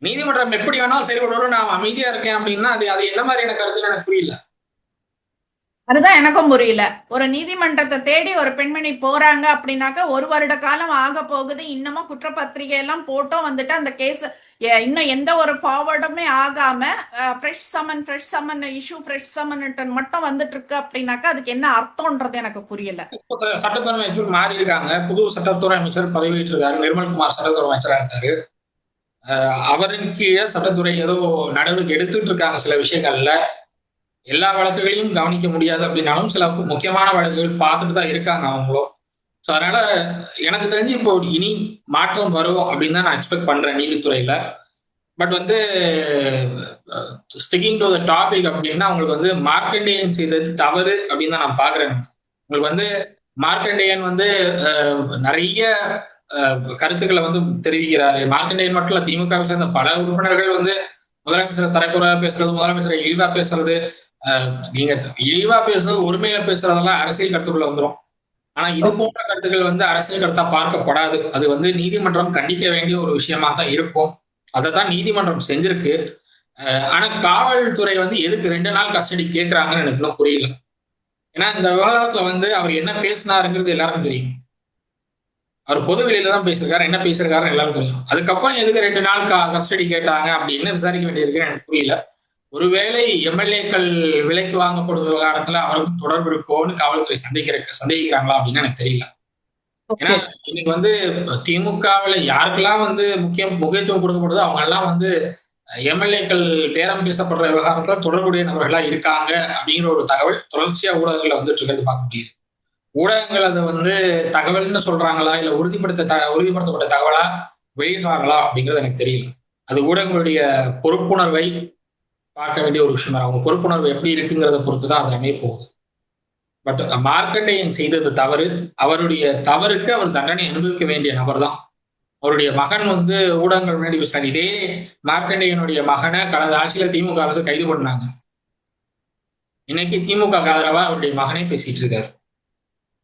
நீதிமன்றம் எப்படி வேணாலும் செயல்படுவோம், நான் அமைதியா இருக்கேன் அப்படின்னா அது என்ன மாதிரியான கருத்துன்னு எனக்கு புரியல. அதுதான் எனக்கும் புரியல. ஒரு நீதிமன்றத்தை தேடி ஒரு பெண்மணி போறாங்க அப்படின்னாக்கா 1 வருட காலம் ஆக போகுது. இன்னமும் குற்றப்பத்திரிகை எல்லாம் போட்டோம் வந்துட்டு அந்த கேஸ் இன்னும் எந்த ஒரு ஃபார்வர்டுமே ஆகாம fresh summon issue fresh summon மட்டும் வந்துட்டு இருக்கு அப்படின்னாக்கா அதுக்கு என்ன அர்த்தம்ன்றது எனக்கு புரியல. சட்டத்துறை அமைச்சர் மாறி இருக்காங்க. புது சட்டத்துறை அமைச்சர் பதவியேற்று இருக்காரு. நிர்மல்குமார் சட்டத்துறை அமைச்சரா இருக்காரு. அவரின் கீழே சட்டத்துறை ஏதோ நடவடிக்கை எடுத்துட்டு இருக்காங்க. சில விஷயங்கள்ல எல்லா வழக்குகளையும் கவனிக்க முடியாது அப்படின்னாலும் சில முக்கியமான வழக்குகள் பார்த்துட்டு தான் இருக்காங்க அவங்களும். ஸோ அதனால எனக்கு தெரிஞ்சு இப்போ இனி மாற்றம் வரும் அப்படின்னு தான் நான் எக்ஸ்பெக்ட் பண்றேன் நீதித்துறையில. பட் வந்து ஸ்டிக்கிங் டு த டாபிக் அப்படின்னா உங்களுக்கு வந்து மார்க்கண்டேயன் செய்தது தவறு அப்படின்னு தான் நான் பாக்குறேன். உங்களுக்கு வந்து மார்க்கண்டேயன் வந்து நிறைய கருத்துக்களை வந்து தெரிவிக்கிறாரு. மார்க்கண்டேயன் மட்டும் இல்ல, திமுகவை சேர்ந்த பல உறுப்பினர்கள் வந்து முதலமைச்சரை தரக்குறையா பேசுறது, முதலமைச்சரை இழிவா பேசுறது, நீங்க இழிவா பேசுறது, ஒருமையில பேசுறதெல்லாம் அரசியல் கருத்துக்குள்ள வந்துரும். ஆனா இது ஓகே. போன்ற கருத்துக்கள் அரசியல் கருத்தா பார்க்கப்படாது. அது நீதிமன்றம் கண்டிக்க வேண்டிய ஒரு விஷயமா தான் இருக்கும். அதத்தான் நீதிமன்றம் செஞ்சிருக்கு. ஆனா காவல்துறை எதுக்கு 2 நாள் கஸ்டடி கேட்கறாங்கன்னு எனக்கு இன்னும் புரியல. ஏன்னா இந்த விவகாரத்துல அவர் என்ன பேசினாருங்கிறது எல்லாருக்கும் தெரியும். அவர் பொது வெளியில தான் பேசியிருக்காரு. என்ன பேசியிருக்காருன்னு எல்லாருக்கும் தெரியும். அதுக்கப்புறம் எதுக்கு 2 நாள் கஸ்டடி கேட்டாங்க அப்படி என்ன விசாரிக்க வேண்டியிருக்குன்னு எனக்கு புரியல. ஒருவேளை எம்எல்ஏக்கள் விலைக்கு வாங்கப்படும் விவகாரத்துல அவருக்கும் தொடர்பு இருக்கோன்னு காவல்துறை சந்தேகிக்கிறாங்களா அப்படின்னு எனக்கு தெரியல. ஏன்னா ஓகே. இன்னைக்கு திமுகவுல யாருக்கெல்லாம் முக்கியத்துவம் கொடுக்கப்படுதோ அவங்க எல்லாம் எம்எல்ஏக்கள் பேரம் பேசப்படுற விவகாரத்துல தொடர்புடைய நபர்களா இருக்காங்க அப்படிங்கிற ஒரு தகவல் தொடர்ச்சியா ஊடகங்கள்ல வந்துட்டு இருக்கிறது பார்க்க முடியுது. ஊடகங்கள் அதை தகவல்னு சொல்றாங்களா இல்ல உறுதிப்படுத்தப்பட்ட தகவலா வெளியிடுறாங்களா அப்படிங்கிறது எனக்கு தெரியல. அது ஊடகங்களுடைய பொறுப்புணர்வை பார்க்க வேண்டிய ஒரு விஷயம். அவங்க பொறுப்புணர்வு எப்படி இருக்குங்கிறத பொறுத்து தான் அது அமைய போகுது. பட் மார்க்கண்டேயன் செய்தது தவறு. அவருடைய தவறுக்கு அவர் தண்டனை அனுபவிக்க வேண்டிய நபர் தான். அவருடைய மகன் ஊடகங்கள் முன்னாடி பேசினார். இதே மார்க்கண்டேயனுடைய மகனை கடந்த ஆட்சியில திமுக அரசு கைது பண்ணாங்க. இன்னைக்கு திமுக ஆதரவா அவருடைய மகனே பேசிட்டு இருக்காரு.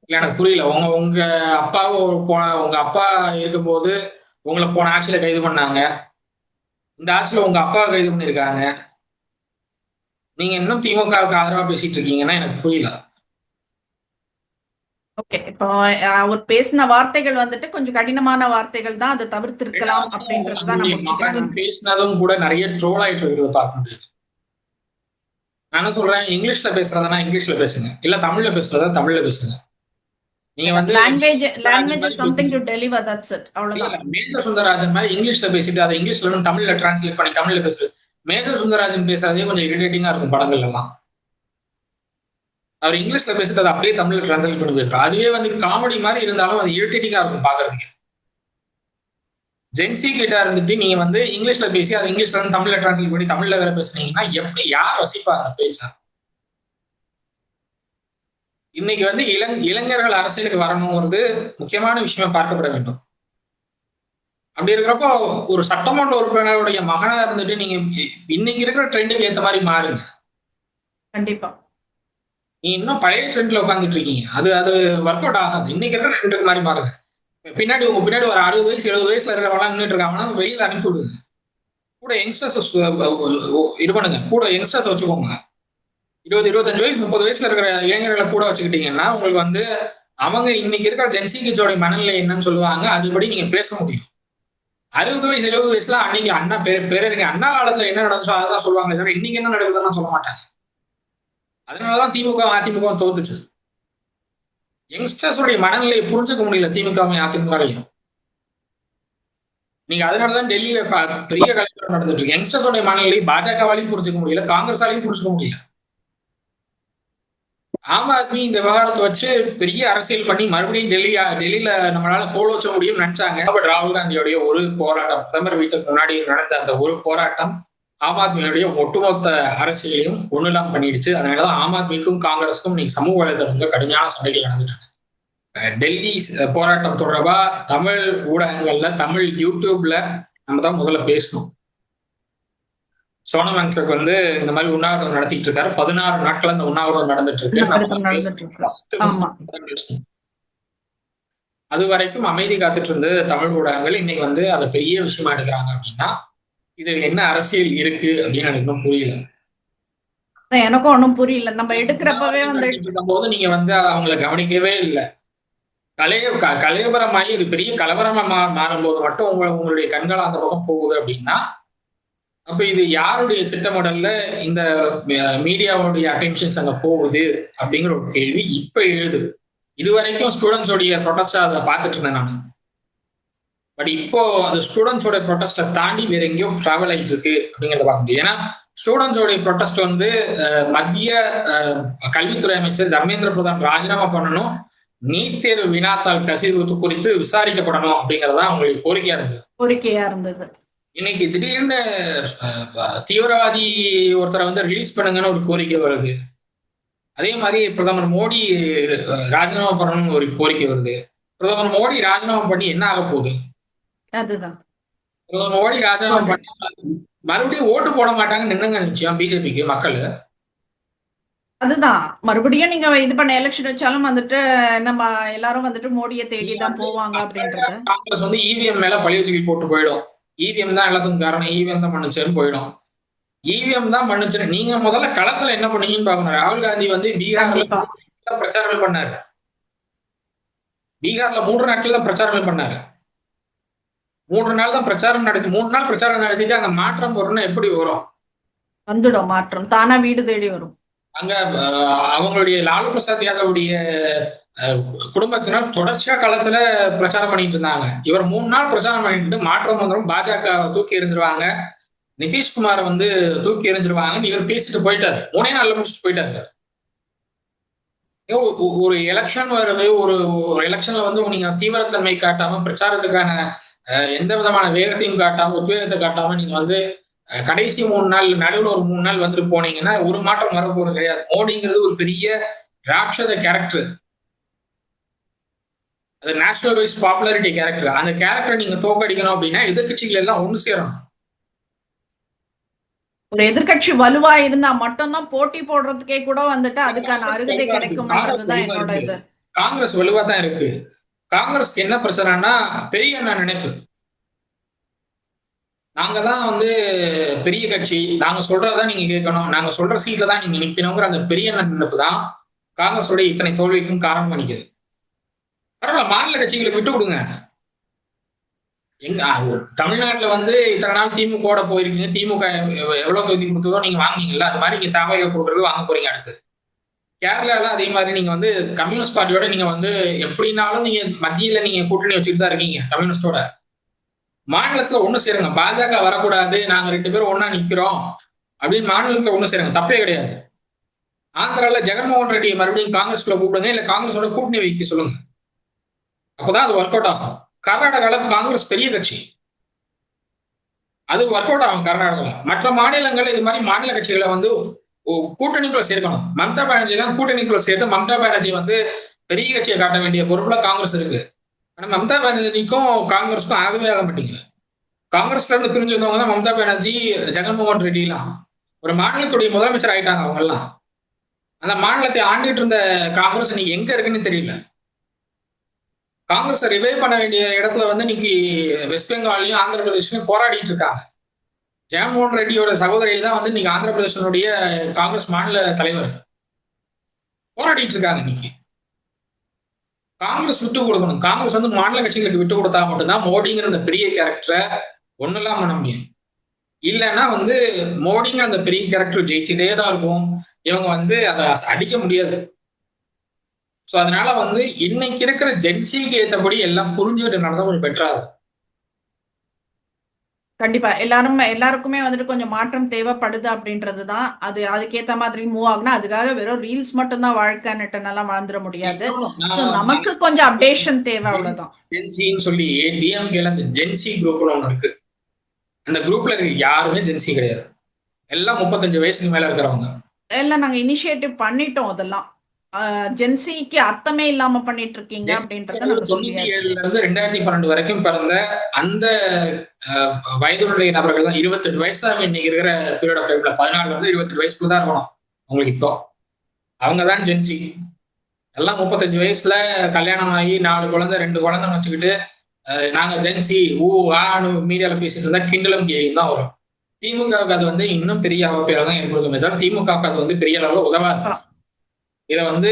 இல்ல எனக்கு புரியல. உங்க உங்க அப்பாவோ உங்க அப்பா இருக்கும்போது உங்களை போன ஆட்சியில கைது பண்ணாங்க. இந்த ஆட்சியில உங்க அப்பாவை கைது பண்ணிருக்காங்க. நீங்க இன்னும் திமுகவுக்கு ஆதரவா பேசிட்டு இருக்கீங்கன்னா எனக்கு புரியல. ஓகே. இப்போ அவர் பேசின வார்த்தைகள் வந்துட்டு கொஞ்சம் கடினமான வார்த்தைகள் தான். அதை தவிர்த்திருக்கலாம் அப்படின்றது தான் நான் அவருடைய மகன் முடிச்சுக்கிறேன். பேசினதும் கூட நிறைய ட்ரோல் ஆயிட்டு இருக்கிறத பார்க்க முடியுது. நான் என்ன சொல்றேன், இங்கிலீஷ்ல பேசுறதுனா இங்கிலீஷ்ல பேசுங்க. இல்ல தமிழ்ல பேசுறதா தமிழ்ல பேசுங்க. நீங்க லாங்குவேஜ் இஸ் சம்திங் டு பேசிட்டு டெலிவர், தட்ஸ் இட். அவ்வளவுதான். மேஜர் சுந்தரராஜன் மாதிரி இங்கிலீஷ்ல பேசிட்டு அதை இங்கிலீஷ்ல தமிழ்ல டிரான்ஸ்லேட் பண்ணி தமிழ்ல பேசுறது. மேஜர் சுந்தரராஜன் பேசுறதே கொஞ்சம் இரிட்டேட்டிங்கா இருக்கும் படங்கள் எல்லாம். அவர் இங்கிலீஷ்ல பேசிட்டு அதை அப்படியே தமிழ்ல டிரான்ஸ்லேட் பண்ணி பேசுறாரு. அதுவே காமெடி மாதிரி இருந்தாலும் அது இரிட்டேட்டிங்கா இருக்கும் பாக்குறதுக்கு. ஜென்சி கிட்ட இருந்துட்டு நீங்க இங்கிலீஷ்ல பேசி அதை இங்கிலீஷ்ல தமிழ்ல டிரான்ஸ்லேட் பண்ணி தமிழ்ல வேற பேசுனீங்கன்னா எப்படி யார் ரசிப்பாங்க பேச்சா? இன்னைக்கு இளைஞர்கள் அரசியலுக்கு வரணுங்கிறது முக்கியமான விஷயமா பார்க்கப்பட வேண்டும். அப்படி இருக்கிறப்போ ஒரு சட்டமன்ற உறுப்பினருடைய மகனா இருந்துட்டு நீங்க இன்னைக்கு இருக்கிற ட்ரெண்டுக்கு ஏத்த மாதிரி மாறுங்க. கண்டிப்பா. நீ இன்னும் பழைய ட்ரெண்ட்ல உட்காந்துட்டு இருக்கீங்க. அது அது ஒர்க் அவுட் ஆகாது. இன்னைக்கு இருக்கிற ட்ரெண்டுக்கு மாதிரி மாறுங்க. உங்க பின்னாடி ஒரு 60 வயசு 70 வயசுல இருக்கிறவங்க நின்றுட்டு இருக்காங்கன்னா வெளியில அனுப்பி விடுங்க. கூட யங்ஸ்டர்ஸ் இது பண்ணுங்க. கூட யங்ஸ்டர்ஸ் வச்சுக்கோங்க. 20 25 வயசு 30 வயசுல இருக்கிற இளைஞர்களை கூட வச்சுக்கிட்டீங்கன்னா உங்களுக்கு அவங்க இன்னைக்கு இருக்கிற ஜென்சி கிட்ஸோட மனநிலை என்னன்னு சொல்லுவாங்க. அதுபடி நீங்க பேச முடியும். 60 வயசு 70 வயசுல அன்னைக்கு அண்ணா பேரறிஞர் அண்ணா காலத்துல என்ன நடந்துச்சோ அதான் சொல்லுவாங்க தவிர இன்னைக்கு என்ன நடக்குதுன்னு சொல்ல மாட்டாங்க. அதனாலதான் திமுக அதிமுக தோத்துச்சு. யங்ஸ்டர்ஸோடைய மனநிலையை புரிஞ்சுக்க முடியல திமுகவும் அதிமுகவையும். நீங்க அதனாலதான் டெல்லியில பெரிய கலவரம் நடந்துட்டு இருக்கு. யங்ஸ்டர்ஸோட மனநிலை பாஜகவாலையும் புரிஞ்சுக்க முடியல, காங்கிரஸாலையும் புரிஞ்சுக்க முடியல. ஆம் ஆத்மி இந்த விவகாரத்தை வச்சு பெரிய அரசியல் பண்ணி மறுபடியும் டெல்லியில நம்மளால கோல் வச்ச முடியும்னு நினைச்சாங்க. பட் ராகுல் காந்தியோடைய ஒரு போராட்டம், பிரதமர் வீட்டுக்கு முன்னாடி நடந்த அந்த ஒரு போராட்டம் ஆம் ஆத்மியுடைய ஒட்டுமொத்த அரசியலையும் ஒண்ணுலாம் பண்ணிடுச்சு. அதனாலதான் ஆம் ஆத்மிக்கும் காங்கிரஸுக்கும் இன்னைக்கு சமூக வலைதளத்துல கடுமையான சண்டைகள் நடந்துட்டு இருக்கு. டெல்லி போராட்டம் தொடர்பா தமிழ் ஊடகங்கள்ல தமிழ் யூடியூப்ல நம்ம தான் முதல்ல பேசணும். சோனம் வாங்சுக் இந்த மாதிரி உண்ணாவிரதம் நடத்திட்டு இருக்காரு. 16 நாட்கள் அந்த உண்ணாவிரதம் நடந்துட்டு இருக்கு. அது வரைக்கும் அமைதி காத்துட்டு இருந்த தமிழ் ஊடகங்கள் இன்னைக்கு அதை பெரிய விஷயமா எடுக்கிறாங்க அப்படின்னா இது என்ன அரசியல் இருக்கு அப்படின்னு எனக்கு இன்னும் புரியல. எனக்கும் ஒன்றும் புரியல. நம்ம எடுக்கிறப்பவே போது நீங்க அவங்களை கவனிக்கவே இல்லை. கலையபரமாகி இது பெரிய கலவரமா மாறும்போது மட்டும் உங்களுடைய கண்கள் அந்த பக்கம் போகுது அப்படின்னா அப்ப இது யாருடைய திட்டமிடல்ல இந்த மீடியாவுடைய அட்டென்ஷன்ஸ் அங்க போகுது அப்படிங்கிற ஒரு கேள்வி இப்ப எழுது. இதுவரைக்கும் ஸ்டூடெண்ட்ஸோடைய ப்ரொடெஸ்டா அதை பார்த்துட்டு இருந்தேன் நான். பட் இப்போ அந்த ஸ்டூடெண்ட்ஸோட ப்ரொடெஸ்டை தாண்டி வேற எங்கேயோ டிராவல் ஆயிட்டு இருக்கு அப்படிங்கிறத பார்க்க முடியும். ஏன்னா ஸ்டூடெண்ட்ஸோடைய ப்ரொடெஸ்ட் மத்திய கல்வித்துறை அமைச்சர் தர்மேந்திர பிரதான் ராஜினாமா பண்ணணும், நீட் தேர்வு வினாத்தாள் கசிவு குறித்து விசாரிக்கப்படணும் அப்படிங்கறதான் அவங்களுக்கு கோரிக்கையா இருந்தது. இன்னைக்கு திடீர்னு தீவிரவாதி ஒருத்தரை ரிலீஸ் பண்ணுங்கன்னு ஒரு கோரிக்கை வருது. அதே மாதிரி பிரதமர் மோடி ராஜினாமா பண்ணணும்னு ஒரு கோரிக்கை வருது. பிரதமர் மோடி ராஜினாமா பண்ணி என்ன ஆக போகுது? அதுதான் பிரதமர் மோடி ராஜினாமா பண்ணி மறுபடியும் ஓட்டு போட மாட்டாங்கன்னு நின்னுங்க நிச்சயம் பிஜேபிக்கு மக்கள். அதுதான் மறுபடியும் நீங்க இது பண்ண எலெக்ஷன் வச்சாலும் வந்துட்டு நம்ம எல்லாரும் வந்துட்டு மோடியை தேடி நீங்க தான் வந்து போவாங்க அசால்ட்டா அப்படின்றது. காங்கிரஸ் வந்து இவிஎம் மேல பழிய தூக்கி போட்டு போயிடும். இவிஎம் தான் எல்லாத்துக்கும் காரணம், இவிஎம் தான் பண்ணுச்சுன்னு போயிடும். இவிஎம் தான் பண்ணுச்சு. நீங்க முதல்ல களத்துல என்ன பண்ணீங்கன்னு பாக்கணும். ராகுல் காந்தி வந்து பீகார்ல கண்டிப்பா. பிரச்சாரமே பண்ணாரு. பீகார்ல 3 நாட்கள் தான் பிரச்சாரமே பண்ணாரு. 3 நாள் தான் பிரச்சாரம் நடத்தி 3 நாள் பிரச்சாரம் நடத்திட்டு அங்க மாற்றம் வரும்னா எப்படி வரும்? வந்துடும் மாற்றம் தானா வீடு தேடி வரும். அங்க அவங்களுடைய லாலு பிரசாத் யாதவுடைய அஹ், குடும்பத்தினர் தொடர்ச்சியா களத்துல பிரச்சாரம் பண்ணிட்டு இருந்தாங்க. இவர் 3 நாள் பிரச்சாரம் பண்ணிட்டு மாற்றம் வந்துடும், பாஜக தூக்கி எறிஞ்சிருவாங்க, நிதிஷ்குமாரை வந்து தூக்கி எறிஞ்சிருவாங்கன்னு இவர் பேசிட்டு போயிட்டாரு. 3 நாள்ல முடிச்சுட்டு போயிட்டாரு. ஒரு எலெக்ஷன் வருது, ஒரு எலெக்ஷன்ல வந்து நீங்க தீவிரத்தன்மை காட்டாம பிரச்சாரத்துக்கான எந்த விதமான வேகத்தையும் காட்டாம உத்வேகத்தை காட்டாம நீங்க வந்து கடைசி 3 நாள் நடுவில் ஒரு 3 நாள் வந்துட்டு போனீங்கன்னா ஒரு மாற்றம் வரப்போறது கிடையாது. மோடிங்கிறது ஒரு பெரிய ராட்சத கேரக்டர். அது நேஷனல் வைஸ் பாப்புலாரிட்டி கேரக்டர். அந்த கேரக்டரை நீங்க தோக்கடிக்கணும் அப்படின்னா எதிர்கட்சிகள் எல்லாம் ஒண்ணு சேரணும். ஒரு எதிர்கட்சி வலுவா இருந்தா மட்டும்தான் போட்டி போடுறதுக்கே கூட வந்துட்டு அதுக்கான அருகதை கிடைக்கும்ன்றதுதான் என்னோட இது. காங்கிரஸ் வலுவா தான் இருக்கு. காங்கிரஸ்க்கு என்ன பிரச்சனைனா பெரிய அண்ணா நினைப்பு. நாங்க தான் வந்து பெரிய கட்சி, நாங்க சொல்றதான் நீங்க கேட்கணும், நாங்க சொல்ற சீட்ல தான் நீங்க நிக்கணுங்கிற அந்த பெரிய அண்ணா நினைப்பு தான் காங்கிரஸோட இத்தனை தோல்விக்கும் காரணம் பண்ணிக்குது. பரவாயில்ல, மாநில கட்சிகளுக்கு விட்டு கொடுங்க. எங்க தமிழ்நாட்டுல வந்து இத்தனை நாள் திமுக போயிருக்கீங்க, திமுக எவ்வளவு தொகுதி கொடுத்ததோ நீங்க வாங்கினீங்கல்ல, அது மாதிரி நீங்க தவக கொடுக்கறது வாங்க போறீங்க. அடுத்து கேரளால அதே மாதிரி நீங்க வந்து கம்யூனிஸ்ட் பார்ட்டியோட நீங்க வந்து எப்படினாலும் நீங்க மத்தியில நீங்க கூட்டணி வச்சுட்டு தான் இருக்கீங்க கம்யூனிஸ்டோட. மாநிலத்துல ஒண்ணு சேருங்க, பாஜக வரக்கூடாது, நாங்க 2 பேரும் ஒண்ணா நிக்கிறோம் அப்படின்னு மாநிலத்துல ஒண்ணு சேருங்க, தப்பே கிடையாது. ஆந்திரால ஜெகன்மோகன் ரெட்டியை மறுபடியும் காங்கிரஸ்குள்ள கூப்பிடுங்க, இல்ல காங்கிரஸோட கூட்டணி வைக்க சொல்லுங்க. அப்பதான் அது ஒர்க் அவுட் ஆகும். கர்நாடகால காங்கிரஸ் பெரிய கட்சி, அது ஒர்க் அவுட் ஆகும் கர்நாடகால. மற்ற மாநிலங்கள் இது மாதிரி மாநில கட்சிகளை வந்து கூட்டணிக்குள்ள சேர்க்கணும். மம்தா பானர்ஜி எல்லாம் கூட்டணிக்குள்ள சேர்த்து மம்தா பானர்ஜி வந்து பெரிய கட்சியை காட்ட வேண்டிய பொறுப்புல காங்கிரஸ் இருக்கு. ஆனா மம்தா பானர்ஜிக்கும் காங்கிரஸுக்கும் ஆகவே ஆக மாட்டீங்க. காங்கிரஸ்ல இருந்து பிரிஞ்சு வந்தவங்க தான் மம்தா பானர்ஜி, ஜெகன்மோகன் ரெட்டி எல்லாம் ஒரு மாநிலத்துடைய முதலமைச்சர் ஆயிட்டாங்க அவங்க எல்லாம். அந்த மாநிலத்தை ஆண்டுகிட்டு இருந்த காங்கிரஸ் இன்னைக்கு எங்க இருக்குன்னு தெரியல. காங்கிரஸ் ரிவைவ் பண்ண வேண்டிய இடத்துல வந்து இன்னைக்கு வெஸ்ட் பெங்காலையும் ஆந்திர பிரதேசலையும் போராடிட்டு இருக்காங்க. ஜெகன்மோகன் ரெட்டியோட சகோதரி தான் வந்து இன்னைக்கு ஆந்திர பிரதேசனுடைய காங்கிரஸ் மாநில தலைவர். போராடிட்டு இருக்காங்க இன்னைக்கு. காங்கிரஸ் விட்டு கொடுக்கணும். காங்கிரஸ் வந்து மாநில கட்சிகளுக்கு விட்டு கொடுத்தா மட்டும்தான் மோடிங்கிற அந்த பெரிய கேரக்டரை ஒண்ணுலாம் பண்ண முடியும். இல்லைன்னா வந்து மோடிங்கிற அந்த பெரிய கேரக்டர் ஜெயிச்சுட்டே தான் இருக்கும். இவங்க வந்து அதை அடிக்க முடியாது. ஸோ அதனால வந்து இன்னைக்கு இருக்கிற ஜென்சிக்கு ஏற்றபடி எல்லாம் புரிஞ்சுக்கிட்டு நடந்தா கொஞ்சம் பெட்டரா இருக்கும். கண்டிப்பா எல்லாருக்குமே வந்துட்டு கொஞ்சம் மாற்றம் தேவைப்படுது அப்படின்றதுதான். அது அதுக்கேத்த மாதிரி மூவ் ஆகுனா அதுக்காக வெறும் ரீல்ஸ் மட்டும் தான் வாழ்க்கைன்னுட்டுனாலாம் வாழ்ந்துட முடியாது. சோ நமக்கு கொஞ்சம் அப்டேஷன் தேவை, அவ்வளவுதான். ஜென்சின்னு சொல்லி டிஎம்கேல அந்த ஜென்சி குரூப்ல ஒன்று இருக்கு. அந்த குரூப்ல இருக்க யாருமே ஜென்சி கிடையாது. எல்லாம் 35 வயசுக்கு மேல இருக்கிறவங்க. எல்லாம் நாங்க இனிஷியேட்டிவ் பண்ணிட்டோம். அதெல்லாம் ஜென்சிக்கு அர்த்தமே இல்லாம பண்ணிட்டு இருக்கீங்க அப்படின்றத நம்ம சொல்லியாச்சு. 97ல இருந்து 2012 வரைக்கும் பிறந்த அந்த வயதுடைய நபர்கள் தான் 28 வயசா இன்னைக்கு இருக்கிற பீரியட் ஆஃப் டைம்ல 14 இருந்து 28 வயசுக்குள்ள தான் இருக்கணும் உங்களுக்கு. இப்போ அவங்க தான் ஜென்சி. எல்லாம் 35 வயசுல கல்யாணம் ஆகி 4 குழந்தை 2 குழந்தை வச்சுக்கிட்டு நாங்க ஜென்சி ஆனு மீடியால பேசிட்டு இருந்தா கிண்டலும் கேயும் தான் வரும். திமுகவுக்கு அது வந்து இன்னும் பெரிய அவப்பேரை தான் ஏற்படுத்துமே தவிர திமுகவுக்கு அது வந்து பெரிய அளவுல உதவாது. இதை வந்து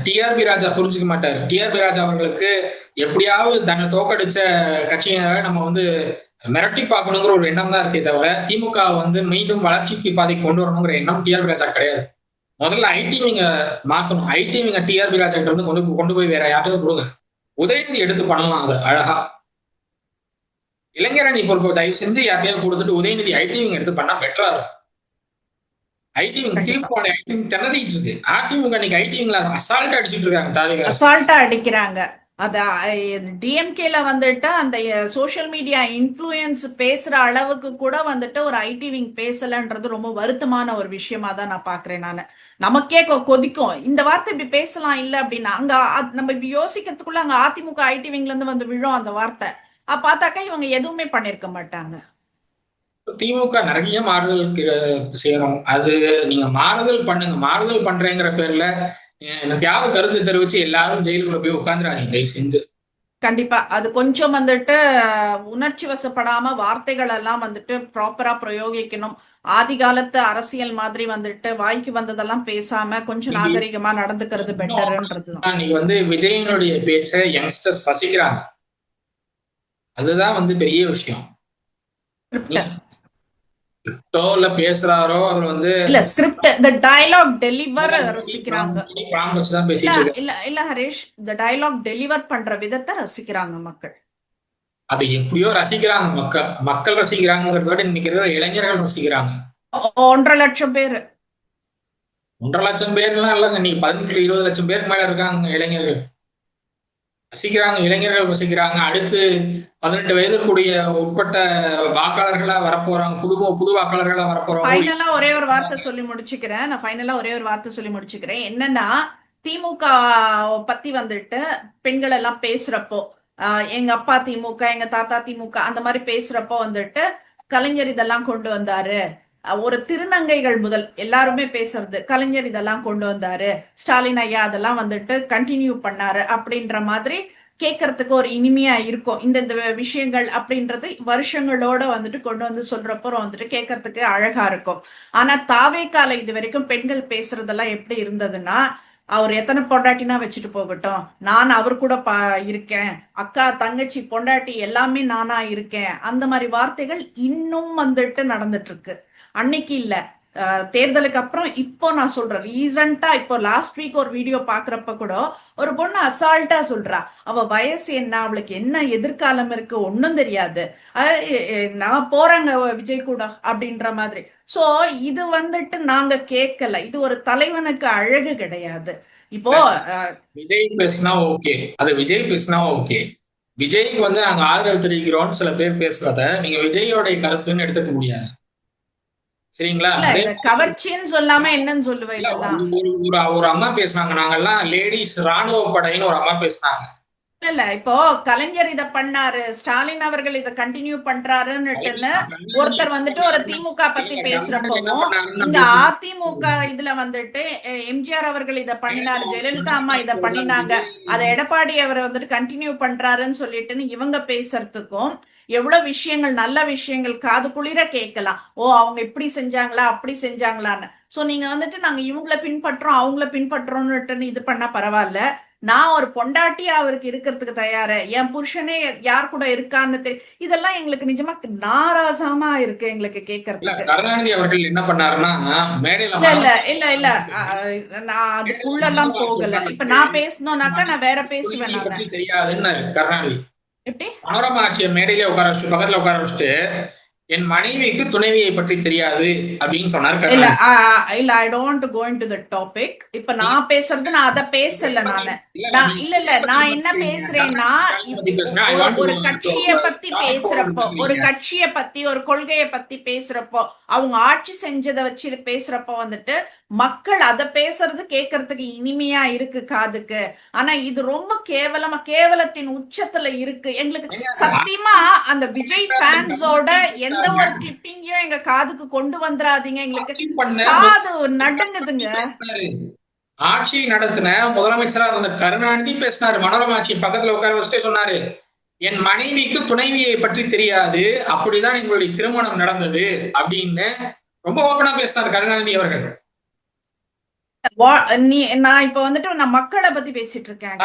டிஆர்பி ராஜா புரிஞ்சுக்க மாட்டாரு. டிஆர்பி ராஜா அவர்களுக்கு எப்படியாவது தன்னை தோக்கடிச்ச கட்சியினரை நம்ம வந்து மிரட்டி பார்க்கணுங்கிற ஒரு எண்ணம் தான் இருக்கே தவிர திமுக வந்து மீண்டும் வளர்ச்சிக்கு பாதைக்கு கொண்டு வரணுங்கிற எண்ணம் டிஆர்பி ராஜா கிடையாது. முதல்ல ஐடி நீங்க மாத்தணும். ஐடி நீங்க டிஆர்பி ராஜா கிட்ட இருந்து கொண்டு போய் வேற யார்கிட்ட கொடுங்க. உதயநிதி எடுத்து பண்ணலாம். அது அழகா இளைஞரணி பொறுப்பை தயவு செஞ்சு யார்ட்டையாவது கொடுத்துட்டு உதயநிதி ஐடி எடுத்து பண்ணா பெட்டரா இருக்கும். திணறிட்டு இருக்கு. அதிமுக அசால்ட்டா அடிச்சுட்டு இருக்காங்க. அசால்ட்டா அடிக்கிறாங்க. அத டிஎம்கேல வந்துட்டு அந்த சோசியல் மீடியா இன்ஃப்ளூயன்ஸ் பேசுற அளவுக்கு கூட வந்துட்டு ஒரு ஐடி விங் பேசலன்றது ரொம்ப வருத்தமான ஒரு விஷயமா தான் நான் பாக்குறேன். நமக்கே கொதிக்கும் இந்த வார்த்தை இப்படி பேசலாம் இல்ல அப்படின்னா. அங்க நம்ம இப்படி யோசிக்கிறதுக்குள்ள அங்க அதிமுக ஐடி விங்ல இருந்து வந்து விழும் அந்த வார்த்தை. பார்த்தாக்கா இவங்க எதுவுமே பண்ணிருக்க மாட்டாங்க. திமுக நிறைய மாறுதல் செய்யணும். அது நீங்க மாறுதல் பண்ணுங்க. மாறுதல் பண்றேங்கிற பேர்ல எனக்காவது கருத்து தெரிவிச்சு எல்லாரும் ஜெயிலுக்குள்ள போய் உட்காந்துறாங்க தயவு செஞ்சு. கண்டிப்பா அது கொஞ்சம் வந்துட்டு உணர்ச்சி வசப்படாம வார்த்தைகள் எல்லாம் வந்துட்டு ப்ராப்பரா பிரயோகிக்கணும். ஆதி காலத்து அரசியல் மாதிரி வந்துட்டு வாய்க்கு வந்ததெல்லாம் பேசாம கொஞ்சம் இன்னைக்கு நாகரிகமா நடந்துக்கிறது இன்னும் பெட்டர்ன்றதுதான். இன்னைக்கு விஜயனுடைய பேச்சை யங்ஸ்டர்ஸ் ரசிக்கிறாங்க. அதுதான் பெரிய விஷயம். நீ டோல பேசுறாரோ அவர் இல்ல ஸ்கிரிப்ட் இந்த டயலாக் டெலிவர் ரசிக்கிறாங்க. ப்ராம்ப்ட் வச்சுதான் இல்ல பேசிட்டு இருக்காரு. இல்ல இல்ல ஹரிஷ், இந்த டயலாக் டெலிவர் பண்ற விதத்தை ரசிக்கிறாங்க மக்கள். அதை எப்படியோ ரசிக்கிறாங்க மக்கள். மக்கள் ரசிக்கிறாங்கிறத விட இன்னைக்கு இருக்கிற இளைஞர்கள் ரசிக்கிறாங்க. 1.5 லட்சம் பேரு. 1.5 லட்சம் பேர்லாம் இல்லைங்க. நீ 18-20 லட்சம் பேருக்கு மேல இருக்காங்க இளைஞர்கள் ரசிக்கிறாங்க. இளைஞர்கள் ரசிக்கிறாங்க. அடுத்து 18 வயதுக்குரிய உட்பட்ட வாக்காளர்களா வரப்போறாங்க. புது வாக்காளர்களா வரப்போறவங்க. ஃபைனலா ஒரே ஒரு வார்த்தை சொல்லி முடிச்சுக்கிறேன். நான் ஃபைனலா ஒரே ஒரு வார்த்தை சொல்லி முடிச்சுக்கிறேன். என்னன்னா திமுக பத்தி வந்துட்டு பெண்கள் எல்லாம் பேசுறப்போ எங்க அப்பா திமுக, எங்க தாத்தா திமுக அந்த மாதிரி பேசுறப்போ வந்துட்டு கலைஞர் இதெல்லாம் கொண்டு வந்தாரு. ஒரு திருநங்கைகள் முதல் எல்லாருமே பேசுறது கலைஞர் இதெல்லாம் கொண்டு வந்தாரு, ஸ்டாலின் ஐயா அதெல்லாம் வந்துட்டு கண்டினியூ பண்ணாரு அப்படின்ற மாதிரி கேட்கறதுக்கு ஒரு இனிமையா இருக்கும். இந்த விஷயங்கள் அப்படின்றது வருஷங்களோட வந்துட்டு கொண்டு வந்து சொல்றப்போ வந்துட்டு கேட்கறதுக்கு அழகா இருக்கும். ஆனா தாவேக்கால இது வரைக்கும் பெண்கள் பேசுறதெல்லாம் எப்படி இருந்ததுன்னா, அவர் எத்தனை பொண்டாட்டினா வச்சுட்டு போகட்டும், நான் அவர் கூட இருக்கேன், அக்கா தங்கச்சி பொண்டாட்டி எல்லாமே நானா இருக்கேன், அந்த மாதிரி வார்த்தைகள் இன்னும் வந்துட்டு நடந்துட்டு இருக்கு. அன்னைக்கு இல்ல, தேர்தலுக்கு அப்புறம் இப்போ நான் சொல்றேன், ரீசெண்டா இப்போ லாஸ்ட் வீக் ஒரு வீடியோ பாக்குறப்ப கூட ஒரு பொண்ணு அசால்ட்டா சொல்றா, அவ வயசு என்ன, அவளுக்கு என்ன எதிர்காலம் இருக்கு ஒன்னும் தெரியாது, நான் போறேங்க விஜய் கூட அப்படின்ற மாதிரி. சோ இது வந்துட்டு நாங்க கேட்கல. இது ஒரு தலைவனுக்கு அழகு கிடையாது. இப்போ விஜய் பேசினா ஓகே, அது விஜய் பேசினா ஓகே. விஜய்க்கு நாங்க ஆதரவு தெரிவிக்கிறோம்னு சில பேர் பேசுறத நீங்க விஜயோட கருத்துன்னு எடுத்துக்க முடியாது. சரிங்களா? அதே கவர்ச்சின்னு சொல்லாம என்னன்னு சொல்லுவேன் இதெல்லாம். ஒரு அம்மா பேசுனாங்க, நாங்கெல்லாம் லேடிஸ் ராணுவ படைன்னு ஒரு அம்மா பேசினாங்க. இல்ல இப்போ கலைஞர் இத பண்ணாரு, ஸ்டாலின் அவர்கள் இத கண்டினியூ பண்றாருன்னு ஒருத்தர் வந்துட்டு ஒரு திமுக பத்தி பேசுறப்பவும், இங்க அதிமுக இதுல வந்துட்டு எம்ஜிஆர் அவர்கள் இத பண்ணினாரு, ஜெயலலிதா அம்மா இத பண்ணினாங்க, அத எடப்பாடி அவர் வந்துட்டு கண்டினியூ பண்றாருன்னு சொல்லிட்டுன்னு இவங்க பேசுறதுக்கும் எவ்வளவு விஷயங்கள் நல்ல விஷயங்கள் காது குளிர கேட்கலாம். ஓ அவங்க இப்படி செஞ்சாங்களா அப்படி செஞ்சாங்களான்னு. சோ நீங்க வந்துட்டு நாங்க இவங்கள பின்பற்றோம் அவங்கள பின்பற்றோம்னு இது பண்ணா பரவாயில்ல. நான் ஒரு பொண்டாட்டியா அவருக்கு இருக்கிறதுக்கு தயாரு, என் புருஷனே யார் கூட இருக்கான்னு இதெல்லாம் எங்களுக்கு நிஜமா நாராசமா இருக்கு எங்களுக்கு கேட்கறதுக்கு. கருணாநிதி அவர்கள் என்ன பண்ணாருன்னா மேடையில இல்ல இல்ல இல்ல இல்ல நான் அதுக்குள்ள எல்லாம் போகல. இப்ப நான் பேசணும்னாக்கா நான் வேற பேசுவேன். நான் தெரியாதுன்னு கருணாநிதி எப்படி மனோரமா ஆட்சியை மேடையிலே உட்கார வச்சுட்டு பக்கத்துல உட்கார வச்சுட்டு என் மனைவிக்கு துணைவியை பற்றி தெரியாது அப்படின்னு சொன்னாரு. இல்ல இல்ல I don't go into the topic. இப்ப நான் பேசுறது நான் அத பேசல. இல்ல இல்ல நான் என்ன பேசுறேன்னா, ஒரு கட்சியை பத்தி பேசுறப்போ, ஒரு கட்சியை பத்தி ஒரு கொள்கையை பத்தி பேசுறப்போ, அவங்க ஆட்சி செஞ்சதை வச்சு பேசுறப்போ வந்துட்டு மக்கள் அதை பேசுறது கேட்கறதுக்கு இனிமையா இருக்கு காதுக்கு. ஆனா இது ரொம்ப கேவலமா கேவலத்தின் உச்சத்துல இருக்கு. எங்களுக்கு சத்தியமா அந்த விஜய் ஃபேன்ஸோட எந்த ஒரு கிளிப்பிங்கையும் எங்க காதுக்கு கொண்டு வந்துடாதீங்க. எங்களுக்கு காது நடுங்குதுங்க. ஆட்சி நடத்தின முதலமைச்சரா இருந்த கருணாநிதி பேசினாரு. மனோரமா ஆட்சி பக்கத்துல உட்கார வச்சுட்டே சொன்னாரு, என் மனைவிக்கு துணைவியை பற்றி தெரியாது, அப்படிதான் எங்களுடைய திருமணம் நடந்தது அப்படின்னு ரொம்ப ஓப்பனா பேசினார் கருணாநிதி அவர்கள். நான் இப்ப வந்துட்டு நான் மக்களை பத்தி பேசிட்டு இருக்கேன்.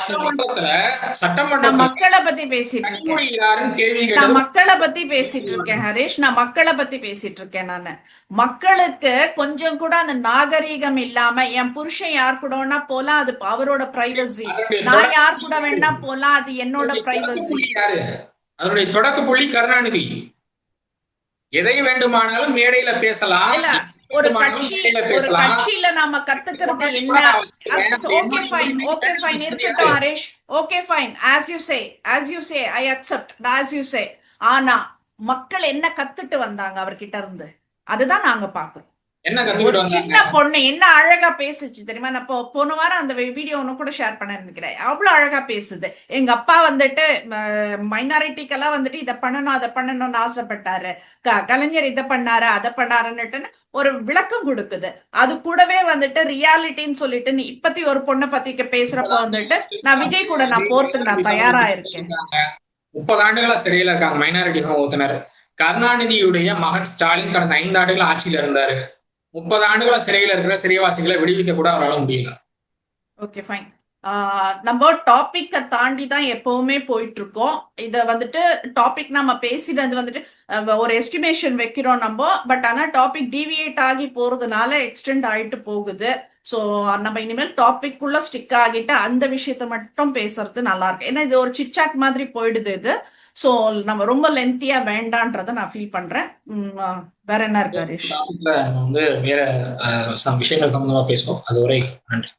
சட்டமன்றத்துல மக்களை பத்தி பேசிட்டு இருக்கேன். நான் மக்களை பத்தி பேசிட்டு இருக்கேன் ஹரிஷ். நான் மக்களை பத்தி பேசிட்டு இருக்கேன். நானு மக்களுக்கு கொஞ்சம் கூட அந்த நாகரீகம் இல்லாம, என் புருஷன் யார் கூடனா போலாம், அது அவரோட பிரைவசி, நான் யார் கூட வேணா போலாம், அது என்னோட பிரைவசி. அதனுடைய தொடக்க புள்ளி கருணாநிதி. எதை வேண்டுமானாலும் மேடையில பேசலாம். ஒரு கட்சியில நாம கத்துக்கிறது என்ன? ஓகே ஃபைன், ஓகே ஃபைன், இருக்கட்டும் Harish, okay fine, as you say I accept, as you say. ஆனா மக்கள் என்ன கத்துட்டு வந்தாங்க அவர்கிட்ட இருந்து, அதுதான் நாங்க பாக்குறோம். என்ன ஒரு கத்துக்கிட்டு வந்தாங்க? சின்ன பொண்ணு என்ன அழகா பேசுச்சு தெரியுமா? நான் போன வாரம் அந்த வீடியோ ஒன்று கூட ஷேர் பண்ண நினைக்கிறேன். அவ்வளவு அழகா பேசுது. எங்க அப்பா வந்துட்டு மைனாரிட்டிக்கெல்லாம் வந்துட்டு இதை பண்ணணும் அதை பண்ணணும்னு ஆசைப்பட்டாரு. கலைஞர் இதை பண்ணாரு அதை பண்ணாருன்னுட்டுன்னு ஒரு விளக்கம் கொடுக்குது. அது கூடவே வந்துட்டு ரியாலிட்டின்னு சொல்லிட்டு நீ இப்பத்தி ஒரு பொண்ணை பத்தி பேசுறப்ப இப்பதான் வந்துட்டு நான் விஜய் கூட நான் போறதுக்கு மைனாரிட்டி நான் தயாரா சமூகத்துக்கு இருக்கேன். இருக்காங்க. 30 ஆண்டுகளா சிறையில இருக்காங்க மைனாரிட்டி சமூகத்தினர். கருணாநிதியுடைய மகன் ஸ்டாலின் கடந்த 5 ஆண்டுகள் ஆட்சியில இருந்தாரு. 30 ஆண்டுகளா சிறையில இருக்கிற சிறைவாசிகளை விடுவிக்க கூட அவரால் முடியல. Okay fine. நம்ம டாபிக்கை தாண்டி தான் எப்பவுமே போயிட்டு இருக்கோம். இதை வந்துட்டு டாபிக் நம்ம பேசினது வந்துட்டு ஒரு எஸ்டிமேஷன் வைக்கிறோம் நம்ம. பட் ஆனா டாபிக் டீவியேட் ஆகி போறதுனால எக்ஸ்டெண்ட் ஆயிட்டு போகுது. ஸோ நம்ம இனிமேல் டாபிக் உள்ள ஸ்டிக் ஆகிட்டு அந்த விஷயத்த மட்டும் பேசுறது நல்லா இருக்கு. ஏன்னா இது ஒரு சிட்சாட் மாதிரி போயிடுது இது. ஸோ நம்ம ரொம்ப லென்த்தியா வேண்டான்றதை நான் ஃபீல் பண்றேன். வேற என்ன இருக்கு ஹரிஷ்? டாபிக்ல நம்ம வேற விஷயங்கள் சம்பந்தமா பேசுவோம். அதுவரை நன்றி.